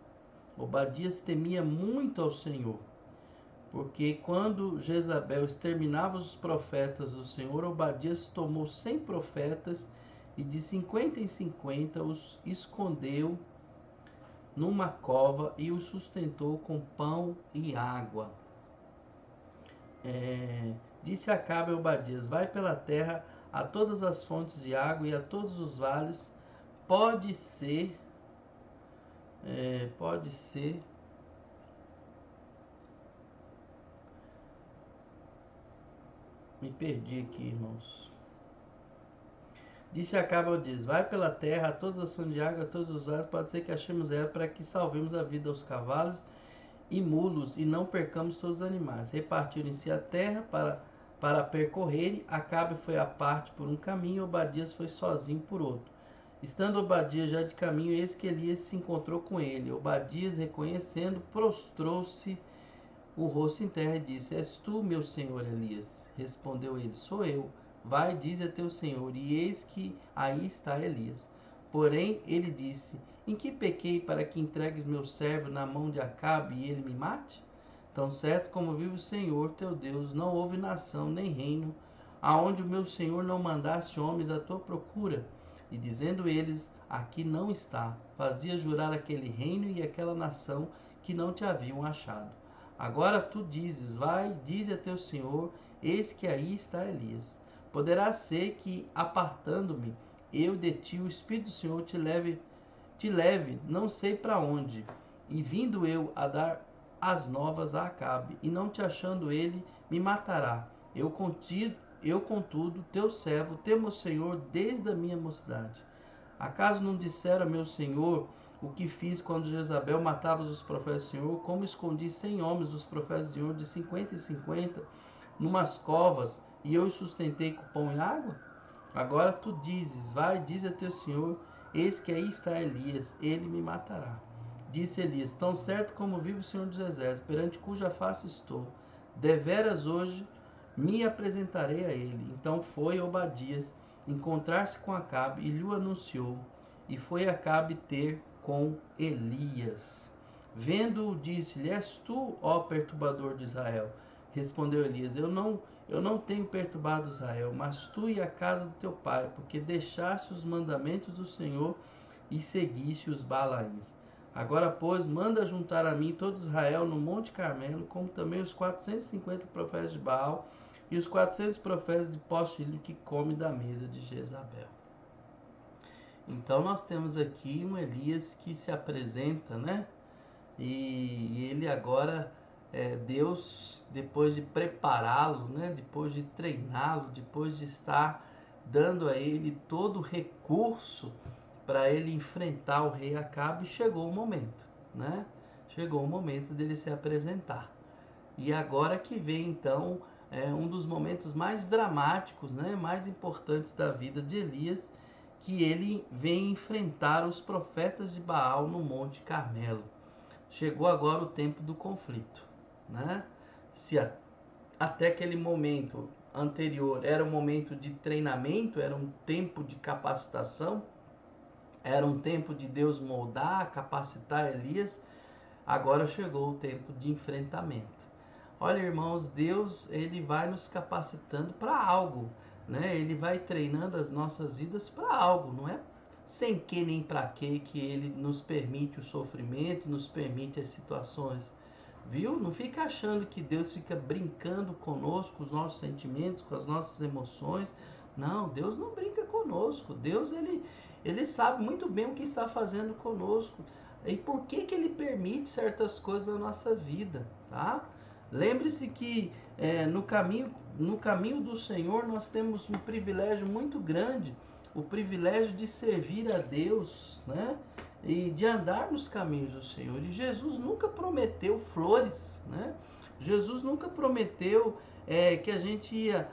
Obadias temia muito ao Senhor, porque quando Jezabel exterminava os profetas do Senhor, Obadias tomou 100 profetas e de 50 em 50 os escondeu numa cova e os sustentou com pão e água. Disse Acabe a Obadias: Vai pela terra a todas as fontes de água e a todos os vales. Pode ser, me perdi aqui, irmãos. Disse Acabe a Obadias: Vai pela terra a todas as fontes de água, a todos os vales. Pode ser que achemos ela para que salvemos a vida aos cavalos e mulos e não percamos todos os animais. Repartiram-se a terra para percorrerem. Acabe foi à parte por um caminho, Obadias foi sozinho por outro. Estando Obadias já de caminho, eis que Elias se encontrou com ele. Obadias, reconhecendo, prostrou-se o rosto em terra e disse: És tu, meu senhor Elias? Respondeu ele: Sou eu. Vai, dize a teu senhor. E eis que aí está Elias. Porém, ele disse: Em que pequei para que entregues meu servo na mão de Acabe e ele me mate? Tão certo como vive o Senhor teu Deus, não houve nação nem reino aonde o meu senhor não mandasse homens à tua procura. E dizendo eles: Aqui não está, fazia jurar aquele reino e aquela nação que não te haviam achado. Agora tu dizes: Vai, dize a teu senhor, eis que aí está Elias. Poderá ser que, apartando-me eu de ti, o Espírito do Senhor te leve, não sei para onde. E vindo eu a dar as novas a Acabe, e não te achando ele, me matará. Eu contudo, teu servo, temo o Senhor desde a minha mocidade. Acaso não disseram a meu senhor o que fiz quando Jezabel matava os profetas do Senhor? Como escondi 100 homens dos profetas do Senhor, de 50 em 50, numas covas, e eu os sustentei com pão e água? Agora tu dizes: Vai, diz a teu senhor, eis que aí está Elias, ele me matará. Disse Elias: Tão certo como vive o Senhor dos Exércitos, perante cuja face estou, deveras hoje me apresentarei a ele. Então foi Obadias encontrar-se com Acabe e lhe anunciou. E foi Acabe ter com Elias. Vendo-o, disse-lhe: És tu, ó perturbador de Israel? Respondeu Elias: Eu não tenho perturbado Israel, mas tu e a casa do teu pai, porque deixaste os mandamentos do Senhor e seguiste os Balaíns. Agora, pois, manda juntar a mim todo Israel no Monte Carmelo, como também os 450 profetas de Baal e os 400 profetas de Postilho que comem da mesa de Jezabel. Então nós temos aqui um Elias que se apresenta, né? E ele agora, Deus, depois de prepará-lo, né? Depois de treiná-lo, depois de estar dando a ele todo o recurso para ele enfrentar o rei Acabe, chegou o momento, né? Chegou o momento dele se apresentar. E agora que vem então um dos momentos mais dramáticos, né, mais importantes da vida de Elias, que ele vem enfrentar os profetas de Baal no Monte Carmelo. Chegou agora o tempo do conflito, né? até aquele momento anterior era um momento de treinamento, era um tempo de capacitação, era um tempo de Deus moldar, capacitar Elias. Agora chegou o tempo de enfrentamento. Olha, irmãos, Deus, ele vai nos capacitando para algo, né? Ele vai treinando as nossas vidas para algo, não é sem que nem para que ele nos permite o sofrimento, nos permite as situações. Viu? Não fica achando que Deus fica brincando conosco, com os nossos sentimentos, com as nossas emoções. Não, Deus não brinca conosco. Deus, ele sabe muito bem o que está fazendo conosco. E por que ele permite certas coisas na nossa vida, tá? Lembre-se que no caminho do Senhor nós temos um privilégio muito grande, o privilégio de servir a Deus, né? E de andar nos caminhos do Senhor. E Jesus nunca prometeu flores, né? Jesus nunca prometeu que a gente ia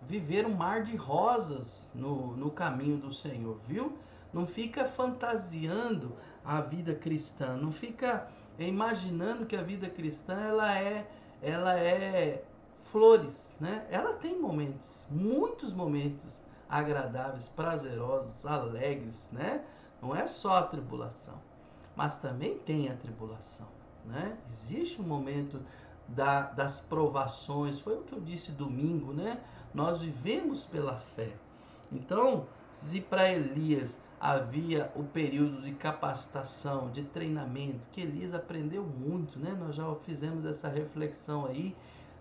viver um mar de rosas no caminho do Senhor, viu? Não fica fantasiando a vida cristã, não fica imaginando que a vida cristã ela é flores, né? Ela tem momentos, muitos momentos agradáveis, prazerosos, alegres, né? Não é só a tribulação, mas também tem a tribulação, né? Existe um momento das provações, foi o que eu disse domingo, né? Nós vivemos pela fé. Então, se para Elias havia o período de capacitação, de treinamento, que Elias aprendeu muito, né? Nós já fizemos essa reflexão aí,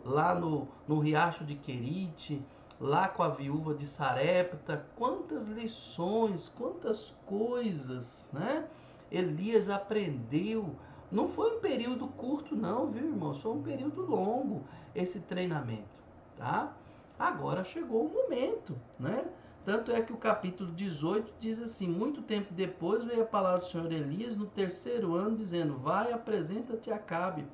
lá no riacho de Querite, lá com a viúva de Sarepta, quantas lições, quantas coisas, né? Elias aprendeu. Não foi um período curto não, viu, irmãos? Foi um período longo esse treinamento, tá? Agora chegou o momento, né? Tanto é que o capítulo 18 diz assim: muito tempo depois veio a palavra do Senhor Elias no terceiro ano, dizendo: vai, apresenta-te a Acabe,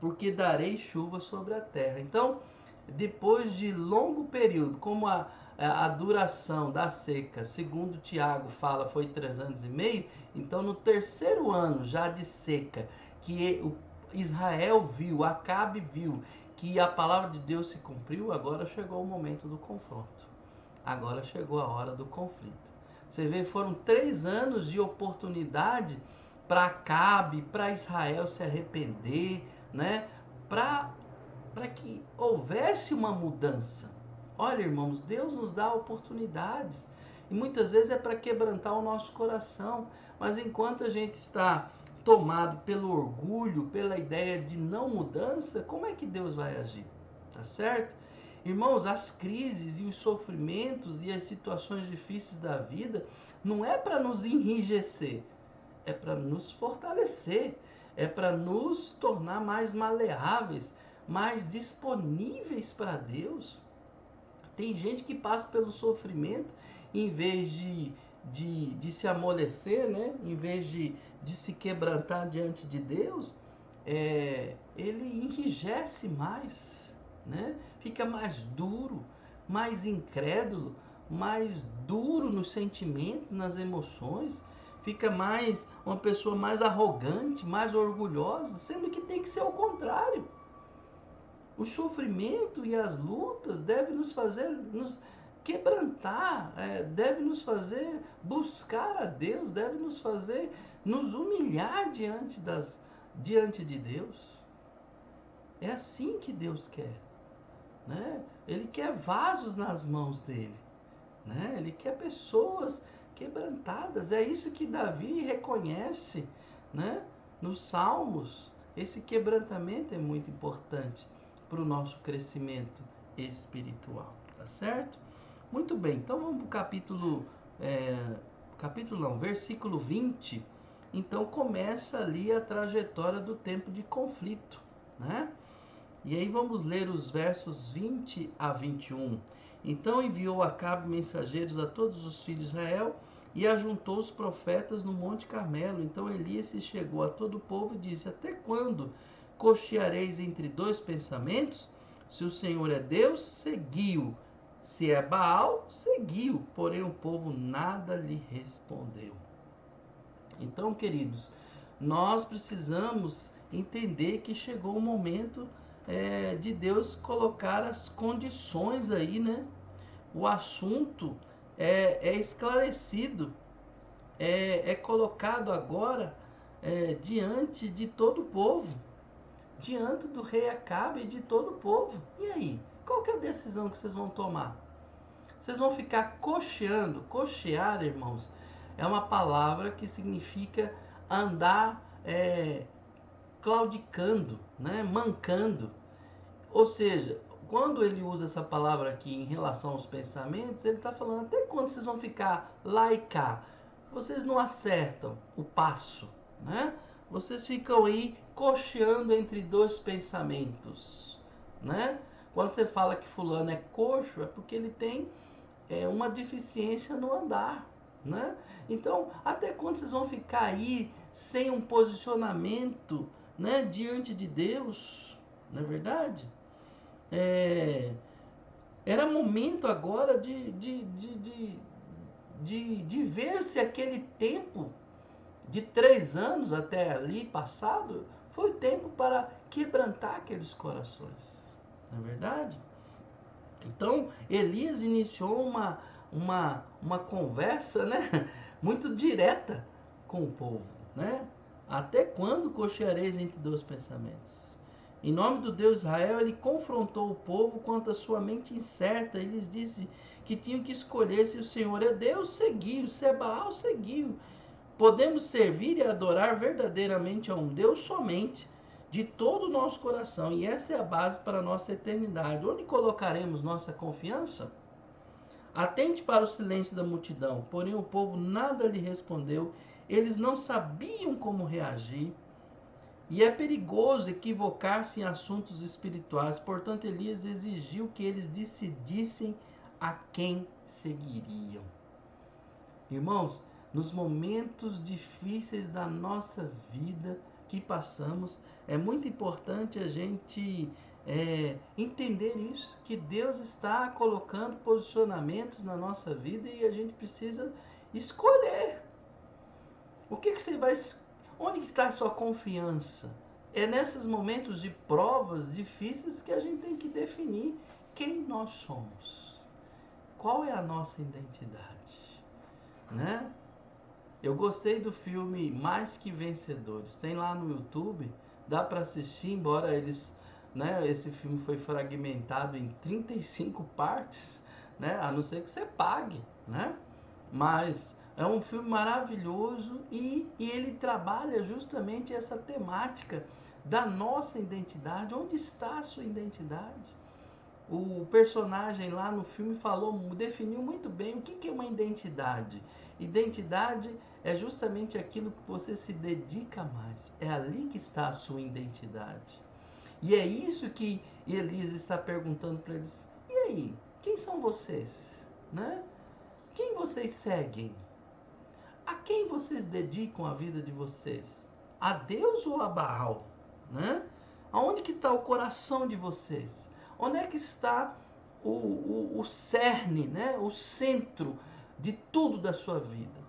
porque darei chuva sobre a terra. Então, depois de longo período, como a duração da seca, segundo Tiago fala, foi 3 anos e meio, então no terceiro ano já de seca, que Israel viu, Acabe viu, que a palavra de Deus se cumpriu, agora chegou o momento do confronto. Agora chegou a hora do conflito. Você vê, foram 3 anos de oportunidade para Acabe, para Israel se arrepender, né? Para que houvesse uma mudança. Olha, irmãos, Deus nos dá oportunidades. E muitas vezes é para quebrantar o nosso coração. Mas enquanto a gente está tomado pelo orgulho, pela ideia de não mudança, como é que Deus vai agir? Tá certo? Irmãos, as crises e os sofrimentos e as situações difíceis da vida não é para nos enrijecer, é para nos fortalecer, é para nos tornar mais maleáveis, mais disponíveis para Deus. Tem gente que passa pelo sofrimento, em vez de se amolecer, né? Em vez de se quebrantar diante de Deus, ele enrijece mais, né? Fica mais duro, mais incrédulo, mais duro nos sentimentos, nas emoções, fica mais uma pessoa mais arrogante, mais orgulhosa, sendo que tem que ser o contrário. O sofrimento e as lutas devem nos fazer nos quebrantar, deve nos fazer buscar a Deus, deve nos fazer nos humilhar diante de Deus. É assim que Deus quer, né? Ele quer vasos nas mãos dele, né? Ele quer pessoas quebrantadas. É isso que Davi reconhece, né? Nos Salmos. Esse quebrantamento é muito importante para o nosso crescimento espiritual, tá certo? Muito bem, então vamos para o versículo 20. Então começa ali a trajetória do tempo de conflito, né? E aí vamos ler os versos 20 a 21. Então enviou Acabe mensageiros a todos os filhos de Israel e ajuntou os profetas no Monte Carmelo. Então Elias se chegou a todo o povo e disse: até quando cocheareis entre dois pensamentos? Se o Senhor é Deus, seguiu. Se é Baal, seguiu. Porém o povo nada lhe respondeu. Então, queridos, nós precisamos entender que chegou o momento de Deus colocar as condições aí, né? O assunto é esclarecido, é colocado agora diante de todo o povo, diante do rei Acabe e de todo o povo. E aí? Qual que é a decisão que vocês vão tomar? Vocês vão ficar cocheando? Cochear, irmãos, é uma palavra que significa andar claudicando, né? Mancando. Ou seja, quando ele usa essa palavra aqui em relação aos pensamentos, ele está falando até quando vocês vão ficar lá e cá. Vocês não acertam o passo, né? Vocês ficam aí cocheando entre dois pensamentos, né? Quando você fala que fulano é coxo, é porque ele tem uma deficiência no andar, né? Então, até quando vocês vão ficar aí sem um posicionamento, né, diante de Deus, não é verdade? Era momento agora de ver se aquele tempo de 3 anos até ali passado foi tempo para quebrantar aqueles corações, não é verdade? Então, Elias iniciou uma conversa, né, muito direta com o povo, né? Até quando cocheareis entre dois pensamentos? Em nome do Deus Israel, ele confrontou o povo quanto à sua mente incerta e lhes disse que tinham que escolher se o Senhor é Deus, seguiu, se é Baal, seguiu. Podemos servir e adorar verdadeiramente a um Deus somente, de todo o nosso coração, e esta é a base para a nossa eternidade. Onde colocaremos nossa confiança? Atente para o silêncio da multidão, porém o povo nada lhe respondeu, eles não sabiam como reagir, e é perigoso equivocar-se em assuntos espirituais, portanto Elias exigiu que eles decidissem a quem seguiriam. Irmãos, nos momentos difíceis da nossa vida que passamos, é muito importante a gente entender isso, que Deus está colocando posicionamentos na nossa vida e a gente precisa escolher. O que você vai... Onde está a sua confiança? É nesses momentos de provas difíceis que a gente tem que definir quem nós somos. Qual é a nossa identidade? Né? Eu gostei do filme Mais Que Vencedores. Tem lá no YouTube, dá para assistir, embora eles, né, esse filme foi fragmentado em 35 partes, né, a não ser que você pague, né? Mas é um filme maravilhoso e ele trabalha justamente essa temática da nossa identidade. Onde está a sua identidade? O personagem lá no filme definiu muito bem o que é uma identidade. Identidade é justamente aquilo que você se dedica mais. É ali que está a sua identidade. E é isso que Elias está perguntando para eles. E aí, quem são vocês? Né? Quem vocês seguem? A quem vocês dedicam a vida de vocês? A Deus ou a Baal? Né? Aonde que está o coração de vocês? Onde é que está o cerne, né? O centro de tudo da sua vida?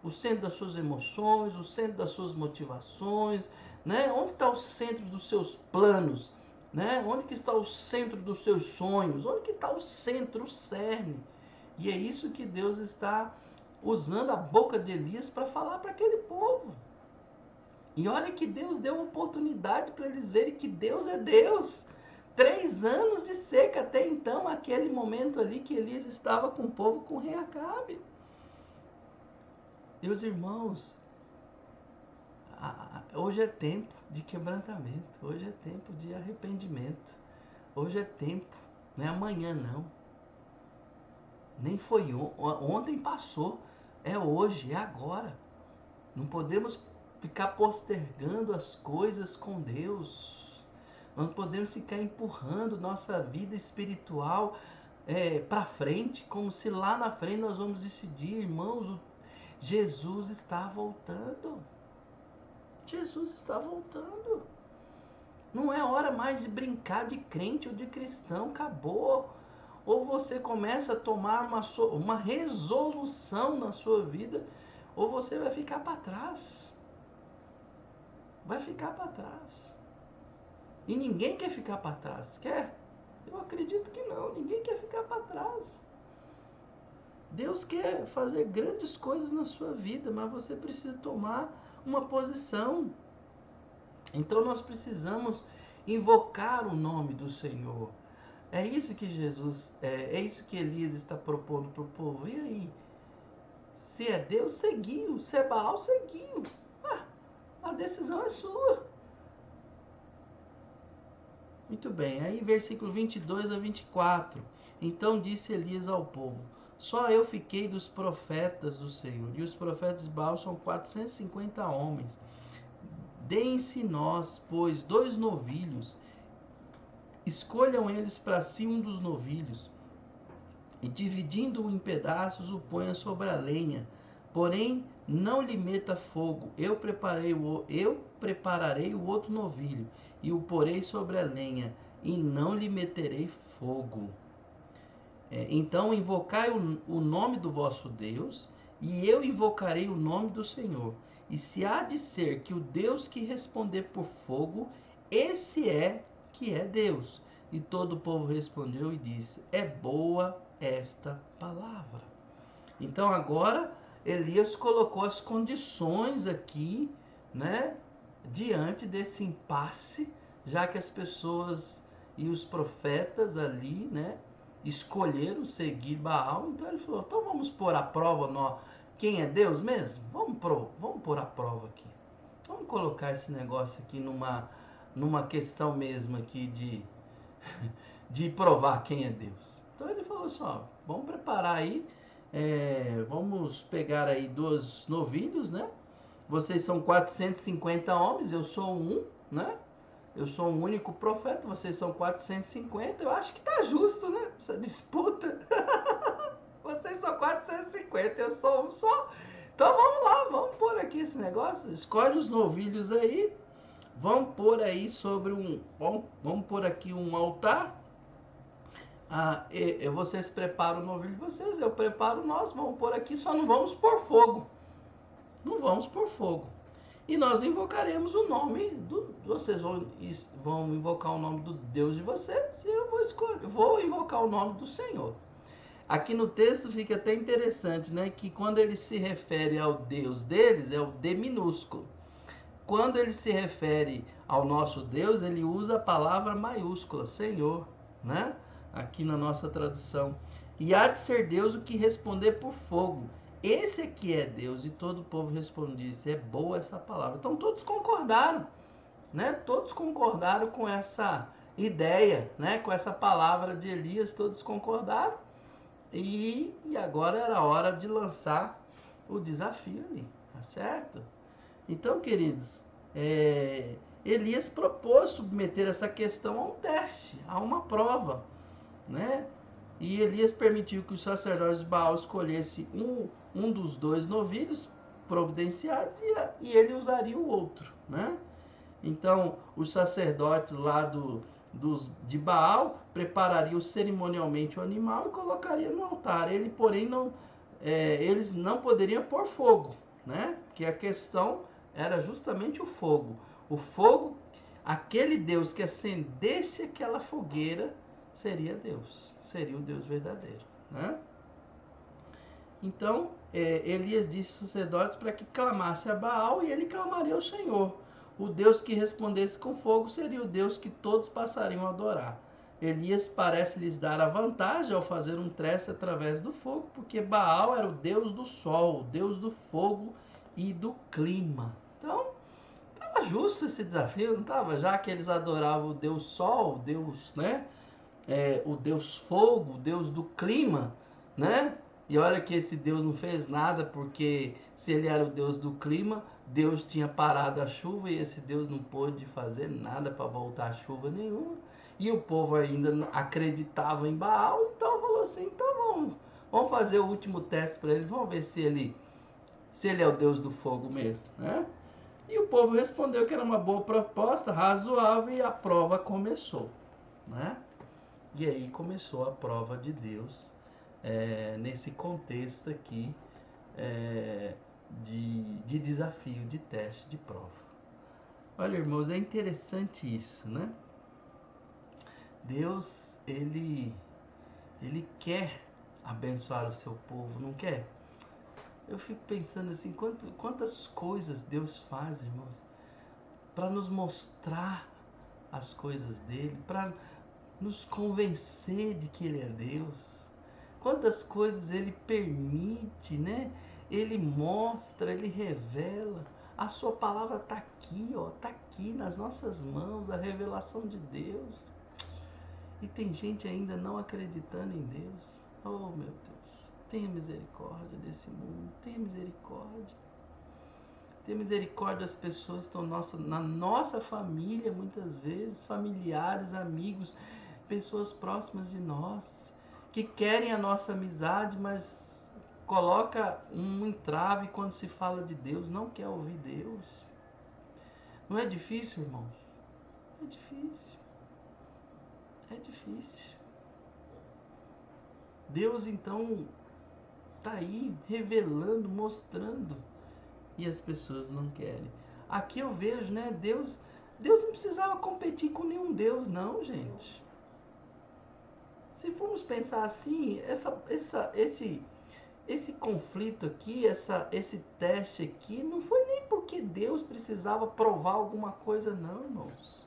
O centro das suas emoções, o centro das suas motivações, né? Onde está o centro dos seus planos? Né? Onde que está o centro dos seus sonhos? Onde que está o centro, o cerne? E é isso que Deus está usando a boca de Elias para falar para aquele povo. E olha que Deus deu oportunidade para eles verem que Deus é Deus. 3 anos de seca até então, aquele momento ali que Elias estava com o povo, com o rei Acabe. Meus irmãos, hoje é tempo de quebrantamento, hoje é tempo de arrependimento, hoje é tempo, não é amanhã não, nem foi ontem passou, é hoje, é agora. Não podemos ficar postergando as coisas com Deus. Nós não podemos ficar empurrando nossa vida espiritual para frente, como se lá na frente nós vamos decidir, irmãos, Jesus está voltando. Jesus está voltando. Não é hora mais de brincar de crente ou de cristão, acabou. Ou você começa a tomar uma resolução na sua vida, ou você vai ficar para trás. vai ficar para trás. E ninguém quer ficar para trás, quer? Eu acredito que não, ninguém quer ficar para trás. Deus quer fazer grandes coisas na sua vida, mas você precisa tomar uma posição. Então nós precisamos invocar o nome do Senhor. É isso que é isso que Elias está propondo para o povo. E aí? Se é Deus, seguiu. Se é Baal, seguiu. A decisão é sua. Muito bem, aí versículo 22 a 24. Então disse Elias ao povo: só eu fiquei dos profetas do Senhor, e os profetas de Baal são 450 homens. Deem-se nós, pois, 2 novilhos, escolham eles para si um dos novilhos, e dividindo-o em pedaços, o ponha sobre a lenha. Porém, não lhe meta fogo. Eu prepararei o outro novilho, e o porei sobre a lenha, e não lhe meterei fogo. Então invocai o nome do vosso Deus, e eu invocarei o nome do Senhor. E se há de ser que o Deus que responder por fogo, esse é que é Deus. E todo o povo respondeu e disse: é boa esta palavra. Então agora Elias colocou as condições aqui, né, diante desse impasse, já que as pessoas e os profetas ali, né, escolheram seguir Baal. Então ele falou: então vamos pôr à prova quem é Deus mesmo? Vamos pôr à prova aqui. Vamos colocar esse negócio aqui numa questão mesmo aqui de provar quem é Deus. Então ele falou assim: ó, vamos preparar aí, vamos pegar aí 2 novilhos, né? Vocês são 450 homens, eu sou um, né? Eu sou um único profeta, vocês são 450. Eu acho que tá justo, né? Essa disputa. Vocês são 450, eu sou um só. Então vamos lá, vamos pôr aqui esse negócio. Escolhe os novilhos aí. Vamos pôr aí vamos pôr aqui um altar. Vocês preparam o novilho de vocês, eu preparo o nosso, vamos pôr aqui, só não vamos pôr fogo. Não vamos pôr fogo. E nós invocaremos o nome vocês vão invocar o nome do Deus de vocês, e eu vou invocar o nome do Senhor. Aqui no texto fica até interessante, né, que quando ele se refere ao Deus deles, é o D minúsculo. Quando ele se refere ao nosso Deus, ele usa a palavra maiúscula, Senhor, né? Aqui na nossa tradução. E há de ser Deus o que responder por fogo. Esse aqui é Deus. E todo o povo respondia: é boa essa palavra. Então todos concordaram, né? Todos concordaram com essa ideia, né? Com essa palavra de Elias, todos concordaram. E agora era a hora de lançar o desafio ali, tá certo? Então, queridos, Elias propôs submeter essa questão a um teste, a uma prova, né? E Elias permitiu que os sacerdotes de Baal escolhessem um dos 2 novilhos providenciados e ele usaria o outro, né? Então, os sacerdotes lá de Baal preparariam cerimonialmente o animal e colocariam no altar. Eles não poderiam pôr fogo, né? Porque a questão era justamente o fogo. O fogo, aquele Deus que acendesse aquela fogueira, seria Deus, seria o Deus verdadeiro, né? Então, Elias disse aos sacerdotes para que clamasse a Baal e ele clamaria ao Senhor. O Deus que respondesse com fogo seria o Deus que todos passariam a adorar. Elias parece lhes dar a vantagem ao fazer um teste através do fogo, porque Baal era o Deus do sol, o Deus do fogo e do clima. Então, estava justo esse desafio, não estava? Já que eles adoravam o Deus sol, o Deus, né? O Deus fogo, o Deus do clima, né? E olha que esse Deus não fez nada, porque se ele era o Deus do clima, Deus tinha parado a chuva e esse Deus não pôde fazer nada para voltar a chuva nenhuma. E o povo ainda acreditava em Baal, então falou assim: então vamos fazer o último teste para ele, vamos ver se ele é o Deus do fogo mesmo, né? E o povo respondeu que era uma boa proposta, razoável, e a prova começou, né? E aí começou a prova de Deus, nesse contexto aqui de desafio, de teste, de prova. Olha, irmãos, é interessante isso, né? Deus, ele quer abençoar o seu povo, não quer? Eu fico pensando assim, quantas coisas Deus faz, irmãos, para nos mostrar as coisas dele, para nos convencer de que ele é Deus. Quantas coisas ele permite, né? Ele mostra, ele revela. A sua palavra está aqui, ó, está aqui nas nossas mãos, a revelação de Deus. E tem gente ainda não acreditando em Deus. Oh, meu Deus, tenha misericórdia desse mundo, tenha misericórdia. Tenha misericórdia das pessoas que estão na nossa família, muitas vezes, familiares, amigos, pessoas próximas de nós, que querem a nossa amizade, mas coloca um entrave quando se fala de Deus, não quer ouvir Deus. Não é difícil, irmãos? É difícil. É difícil. Deus, então, está aí revelando, mostrando, e as pessoas não querem. Aqui eu vejo, né, Deus não precisava competir com nenhum Deus, não, gente. Se formos pensar assim, esse conflito aqui, esse teste aqui, não foi nem porque Deus precisava provar alguma coisa, não, irmãos.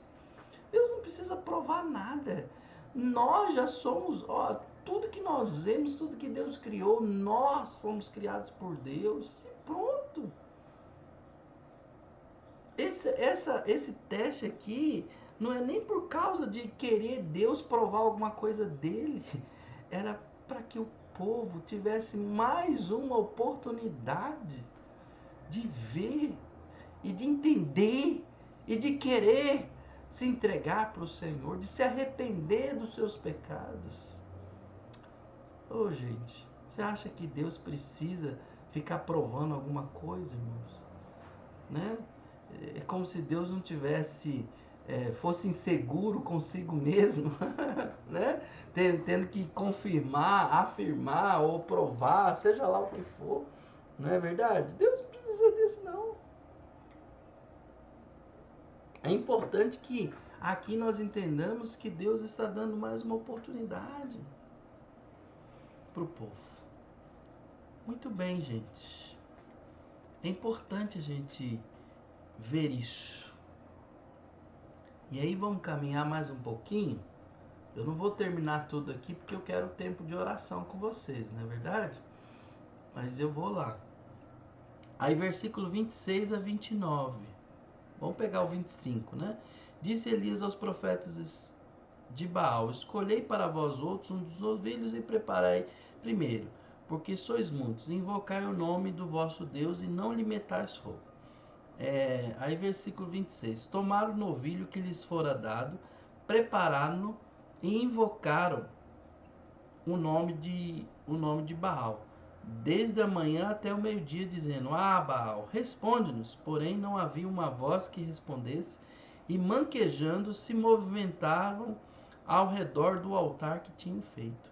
Deus não precisa provar nada. Nós já somos, ó, tudo que nós vemos, tudo que Deus criou, nós fomos criados por Deus. E pronto. Esse teste aqui não é nem por causa de querer Deus provar alguma coisa dele. Era para que o povo tivesse mais uma oportunidade de ver e de entender e de querer se entregar para o Senhor, de se arrepender dos seus pecados. Ô, gente, você acha que Deus precisa ficar provando alguma coisa, irmãos? Né? É como se Deus não tivesse, fosse inseguro consigo mesmo, né? Tendo que confirmar, afirmar ou provar, seja lá o que for. Não é verdade? Deus não precisa disso, não. É importante que aqui nós entendamos que Deus está dando mais uma oportunidade para o povo. Muito bem, gente. É importante a gente ver isso. E aí vamos caminhar mais um pouquinho. Eu não vou terminar tudo aqui porque eu quero tempo de oração com vocês, não é verdade? Mas eu vou lá. Aí versículo 26 a 29. Vamos pegar o 25, né? Disse Elias aos profetas de Baal: escolhei para vós outros um dos novilhos e preparai primeiro, porque sois muitos. Invocai o nome do vosso Deus e não lhe metais fogo. Aí versículo 26. Tomaram o novilho que lhes fora dado, prepararam-no e invocaram o nome de Baal, desde a manhã até o meio-dia, dizendo: ah, Baal, responde-nos. Porém não havia uma voz que respondesse, e manquejando se movimentavam ao redor do altar que tinham feito.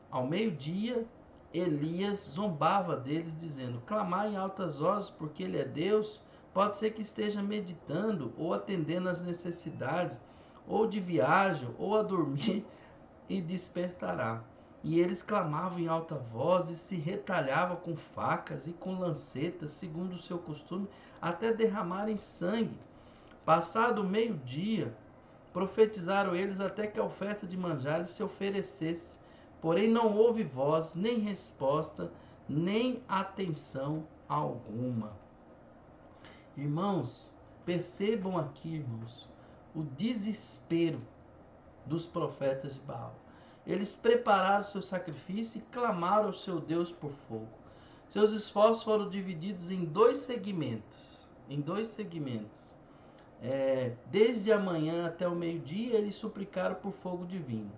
Ao meio-dia, Elias zombava deles, dizendo: clamai em altas vozes, porque ele é Deus. Pode ser que esteja meditando, ou atendendo às necessidades, ou de viagem, ou a dormir, e despertará. E eles clamavam em alta voz e se retalhavam com facas e com lancetas, segundo o seu costume, até derramarem sangue. Passado o meio-dia, profetizaram eles até que a oferta de manjares se oferecesse. Porém não houve voz, nem resposta, nem atenção alguma. Irmãos, percebam aqui, irmãos, o desespero dos profetas de Baal. Eles prepararam seu sacrifício e clamaram ao seu Deus por fogo. Seus esforços foram divididos em dois segmentos. Desde a manhã até o meio-dia, eles suplicaram por fogo divino.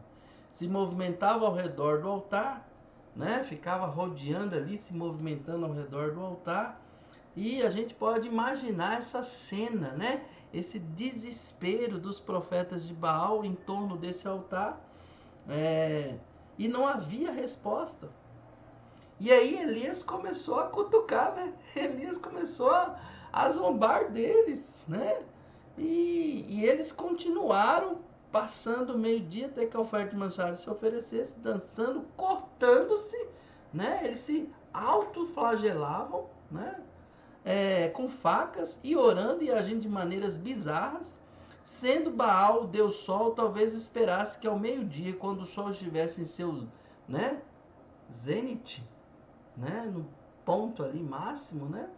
Se movimentavam ao redor do altar, né? Ficava rodeando ali, se movimentando ao redor do altar. E a gente pode imaginar essa cena, né? Esse desespero dos profetas de Baal em torno desse altar. E não havia resposta. E aí Elias começou a cutucar, né? Elias começou a zombar deles, né? E eles continuaram passando o meio-dia até que a oferta de manjares se oferecesse, dançando, cortando-se, né? Eles se autoflagelavam, né? Com facas e orando e agindo de maneiras bizarras. Sendo Baal o Deus Sol, talvez esperasse que ao meio-dia, quando o Sol estivesse em seu, né, zênite, né, no ponto ali máximo, né,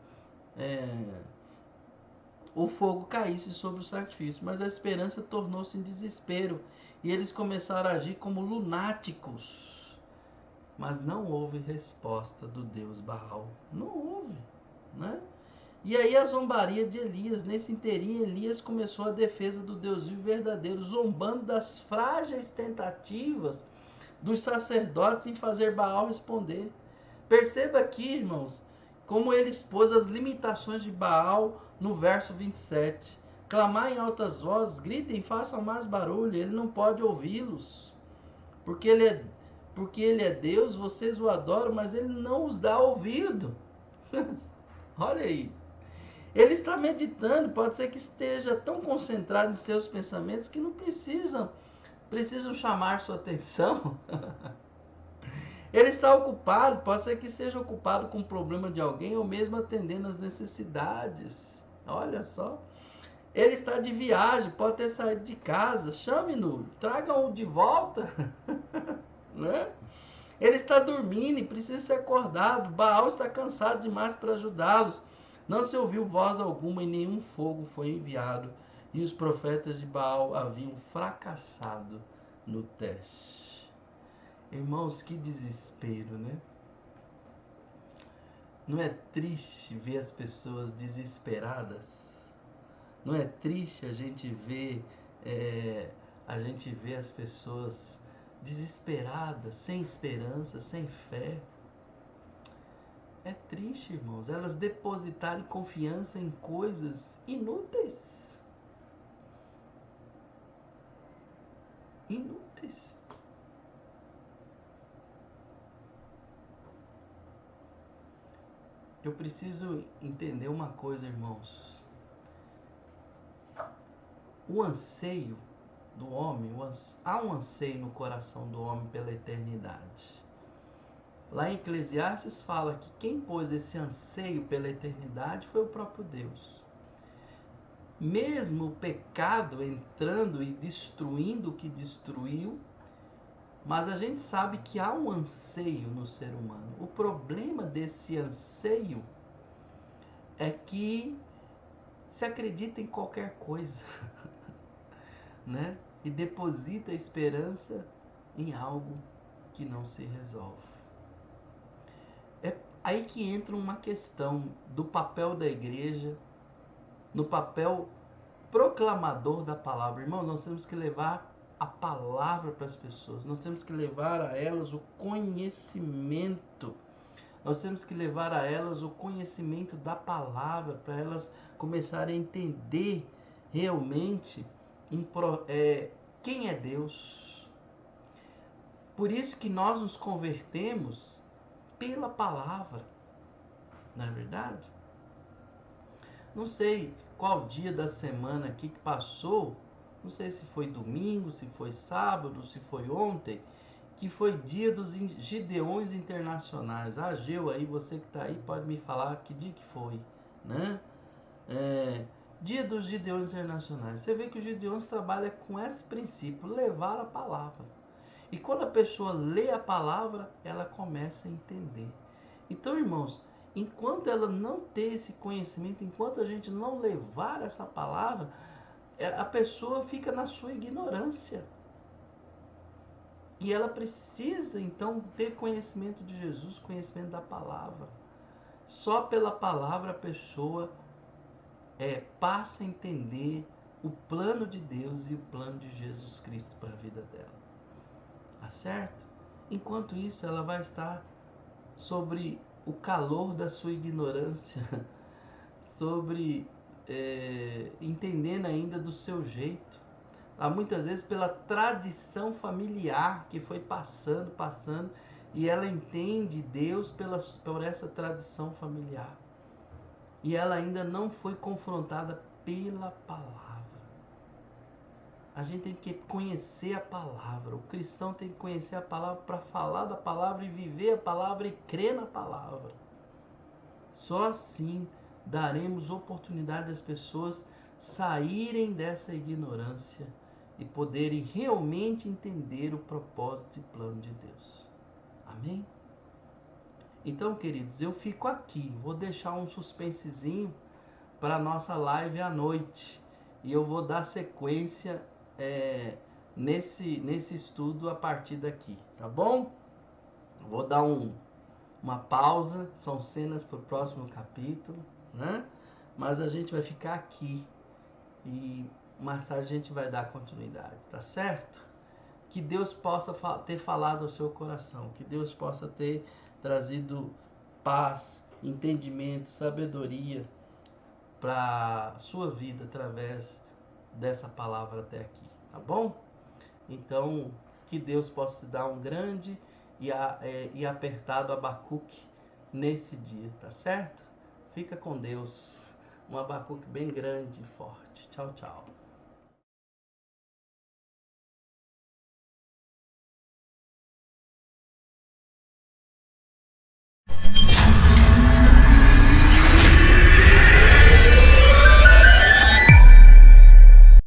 o fogo caísse sobre o sacrifício. Mas a esperança tornou-se em desespero e eles começaram a agir como lunáticos. Mas não houve resposta do Deus Baal. Não houve, né? E aí a zombaria de Elias. Nesse inteirinho, Elias começou a defesa do Deus vivo verdadeiro, zombando das frágeis tentativas dos sacerdotes em fazer Baal responder. Perceba aqui, irmãos, como ele expôs as limitações de Baal no verso 27. Clamar em altas vozes, gritem, façam mais barulho, ele não pode ouvi-los. Porque ele é Deus, vocês o adoram, mas ele não os dá ouvido. Olha aí. Ele está meditando, pode ser que esteja tão concentrado em seus pensamentos que não precisam chamar sua atenção. Ele está ocupado, pode ser que esteja ocupado com o problema de alguém ou mesmo atendendo às necessidades. Olha só. Ele está de viagem, pode ter saído de casa. Chame-no, tragam-o de volta. Né? Ele está dormindo e precisa ser acordado. Baal está cansado demais para ajudá-los. Não se ouviu voz alguma e nenhum fogo foi enviado. E os profetas de Baal haviam fracassado no teste. Irmãos, que desespero, né? Não é triste ver as pessoas desesperadas? Não é triste a gente ver as pessoas desesperadas, sem esperança, sem fé? É triste, irmãos, elas depositarem confiança em coisas inúteis. Inúteis. Eu preciso entender uma coisa, irmãos. O anseio do homem, há um anseio no coração do homem pela eternidade. Lá em Eclesiastes fala que quem pôs esse anseio pela eternidade foi o próprio Deus. Mesmo o pecado entrando e destruindo o que destruiu, mas a gente sabe que há um anseio no ser humano. O problema desse anseio é que se acredita em qualquer coisa, né? E deposita a esperança em algo que não se resolve. É aí que entra uma questão do papel da igreja, no papel proclamador da palavra. Irmão, nós temos que levar a palavra para as pessoas, nós temos que levar a elas o conhecimento, nós temos que levar a elas o conhecimento da palavra, para elas começarem a entender realmente quem é Deus. Por isso que nós nos convertemos pela palavra, não é verdade? Não sei qual dia da semana aqui que passou, não sei se foi domingo, se foi sábado, se foi ontem, que foi dia dos Gideões Internacionais. Ah, Geu, aí você que está aí pode me falar que dia que foi, né? Dia dos Gideões Internacionais. Você vê que os Gideões trabalham com esse princípio, levar a palavra. E quando a pessoa lê a palavra, ela começa a entender. Então, irmãos, enquanto ela não ter esse conhecimento, enquanto a gente não levar essa palavra, a pessoa fica na sua ignorância. E ela precisa, então, ter conhecimento de Jesus, conhecimento da palavra. Só pela palavra a pessoa passa a entender o plano de Deus e o plano de Jesus Cristo para a vida dela. Tá certo? Enquanto isso, ela vai estar sobre o calor da sua ignorância, sobre entendendo ainda do seu jeito. Há muitas vezes pela tradição familiar que foi passando, e ela entende Deus por essa tradição familiar. E ela ainda não foi confrontada pela palavra. A gente tem que conhecer a palavra. O cristão tem que conhecer a palavra para falar da palavra e viver a palavra e crer na palavra. Só assim daremos oportunidade às pessoas saírem dessa ignorância e poderem realmente entender o propósito e plano de Deus. Amém? Então, queridos, eu fico aqui. Vou deixar um suspensezinho para a nossa live à noite. E eu vou dar sequência nesse estudo a partir daqui, tá bom? Vou dar uma pausa, são cenas para o próximo capítulo, né? Mas a gente vai ficar aqui e mais tarde a gente vai dar continuidade, tá certo? Que Deus possa ter falado ao seu coração, que Deus possa ter trazido paz, entendimento, sabedoria para a sua vida através dessa palavra até aqui, tá bom? Então, que Deus possa te dar um grande e apertado Abacuque nesse dia, tá certo? Fica com Deus. Um Abacuque bem grande e forte. Tchau, tchau.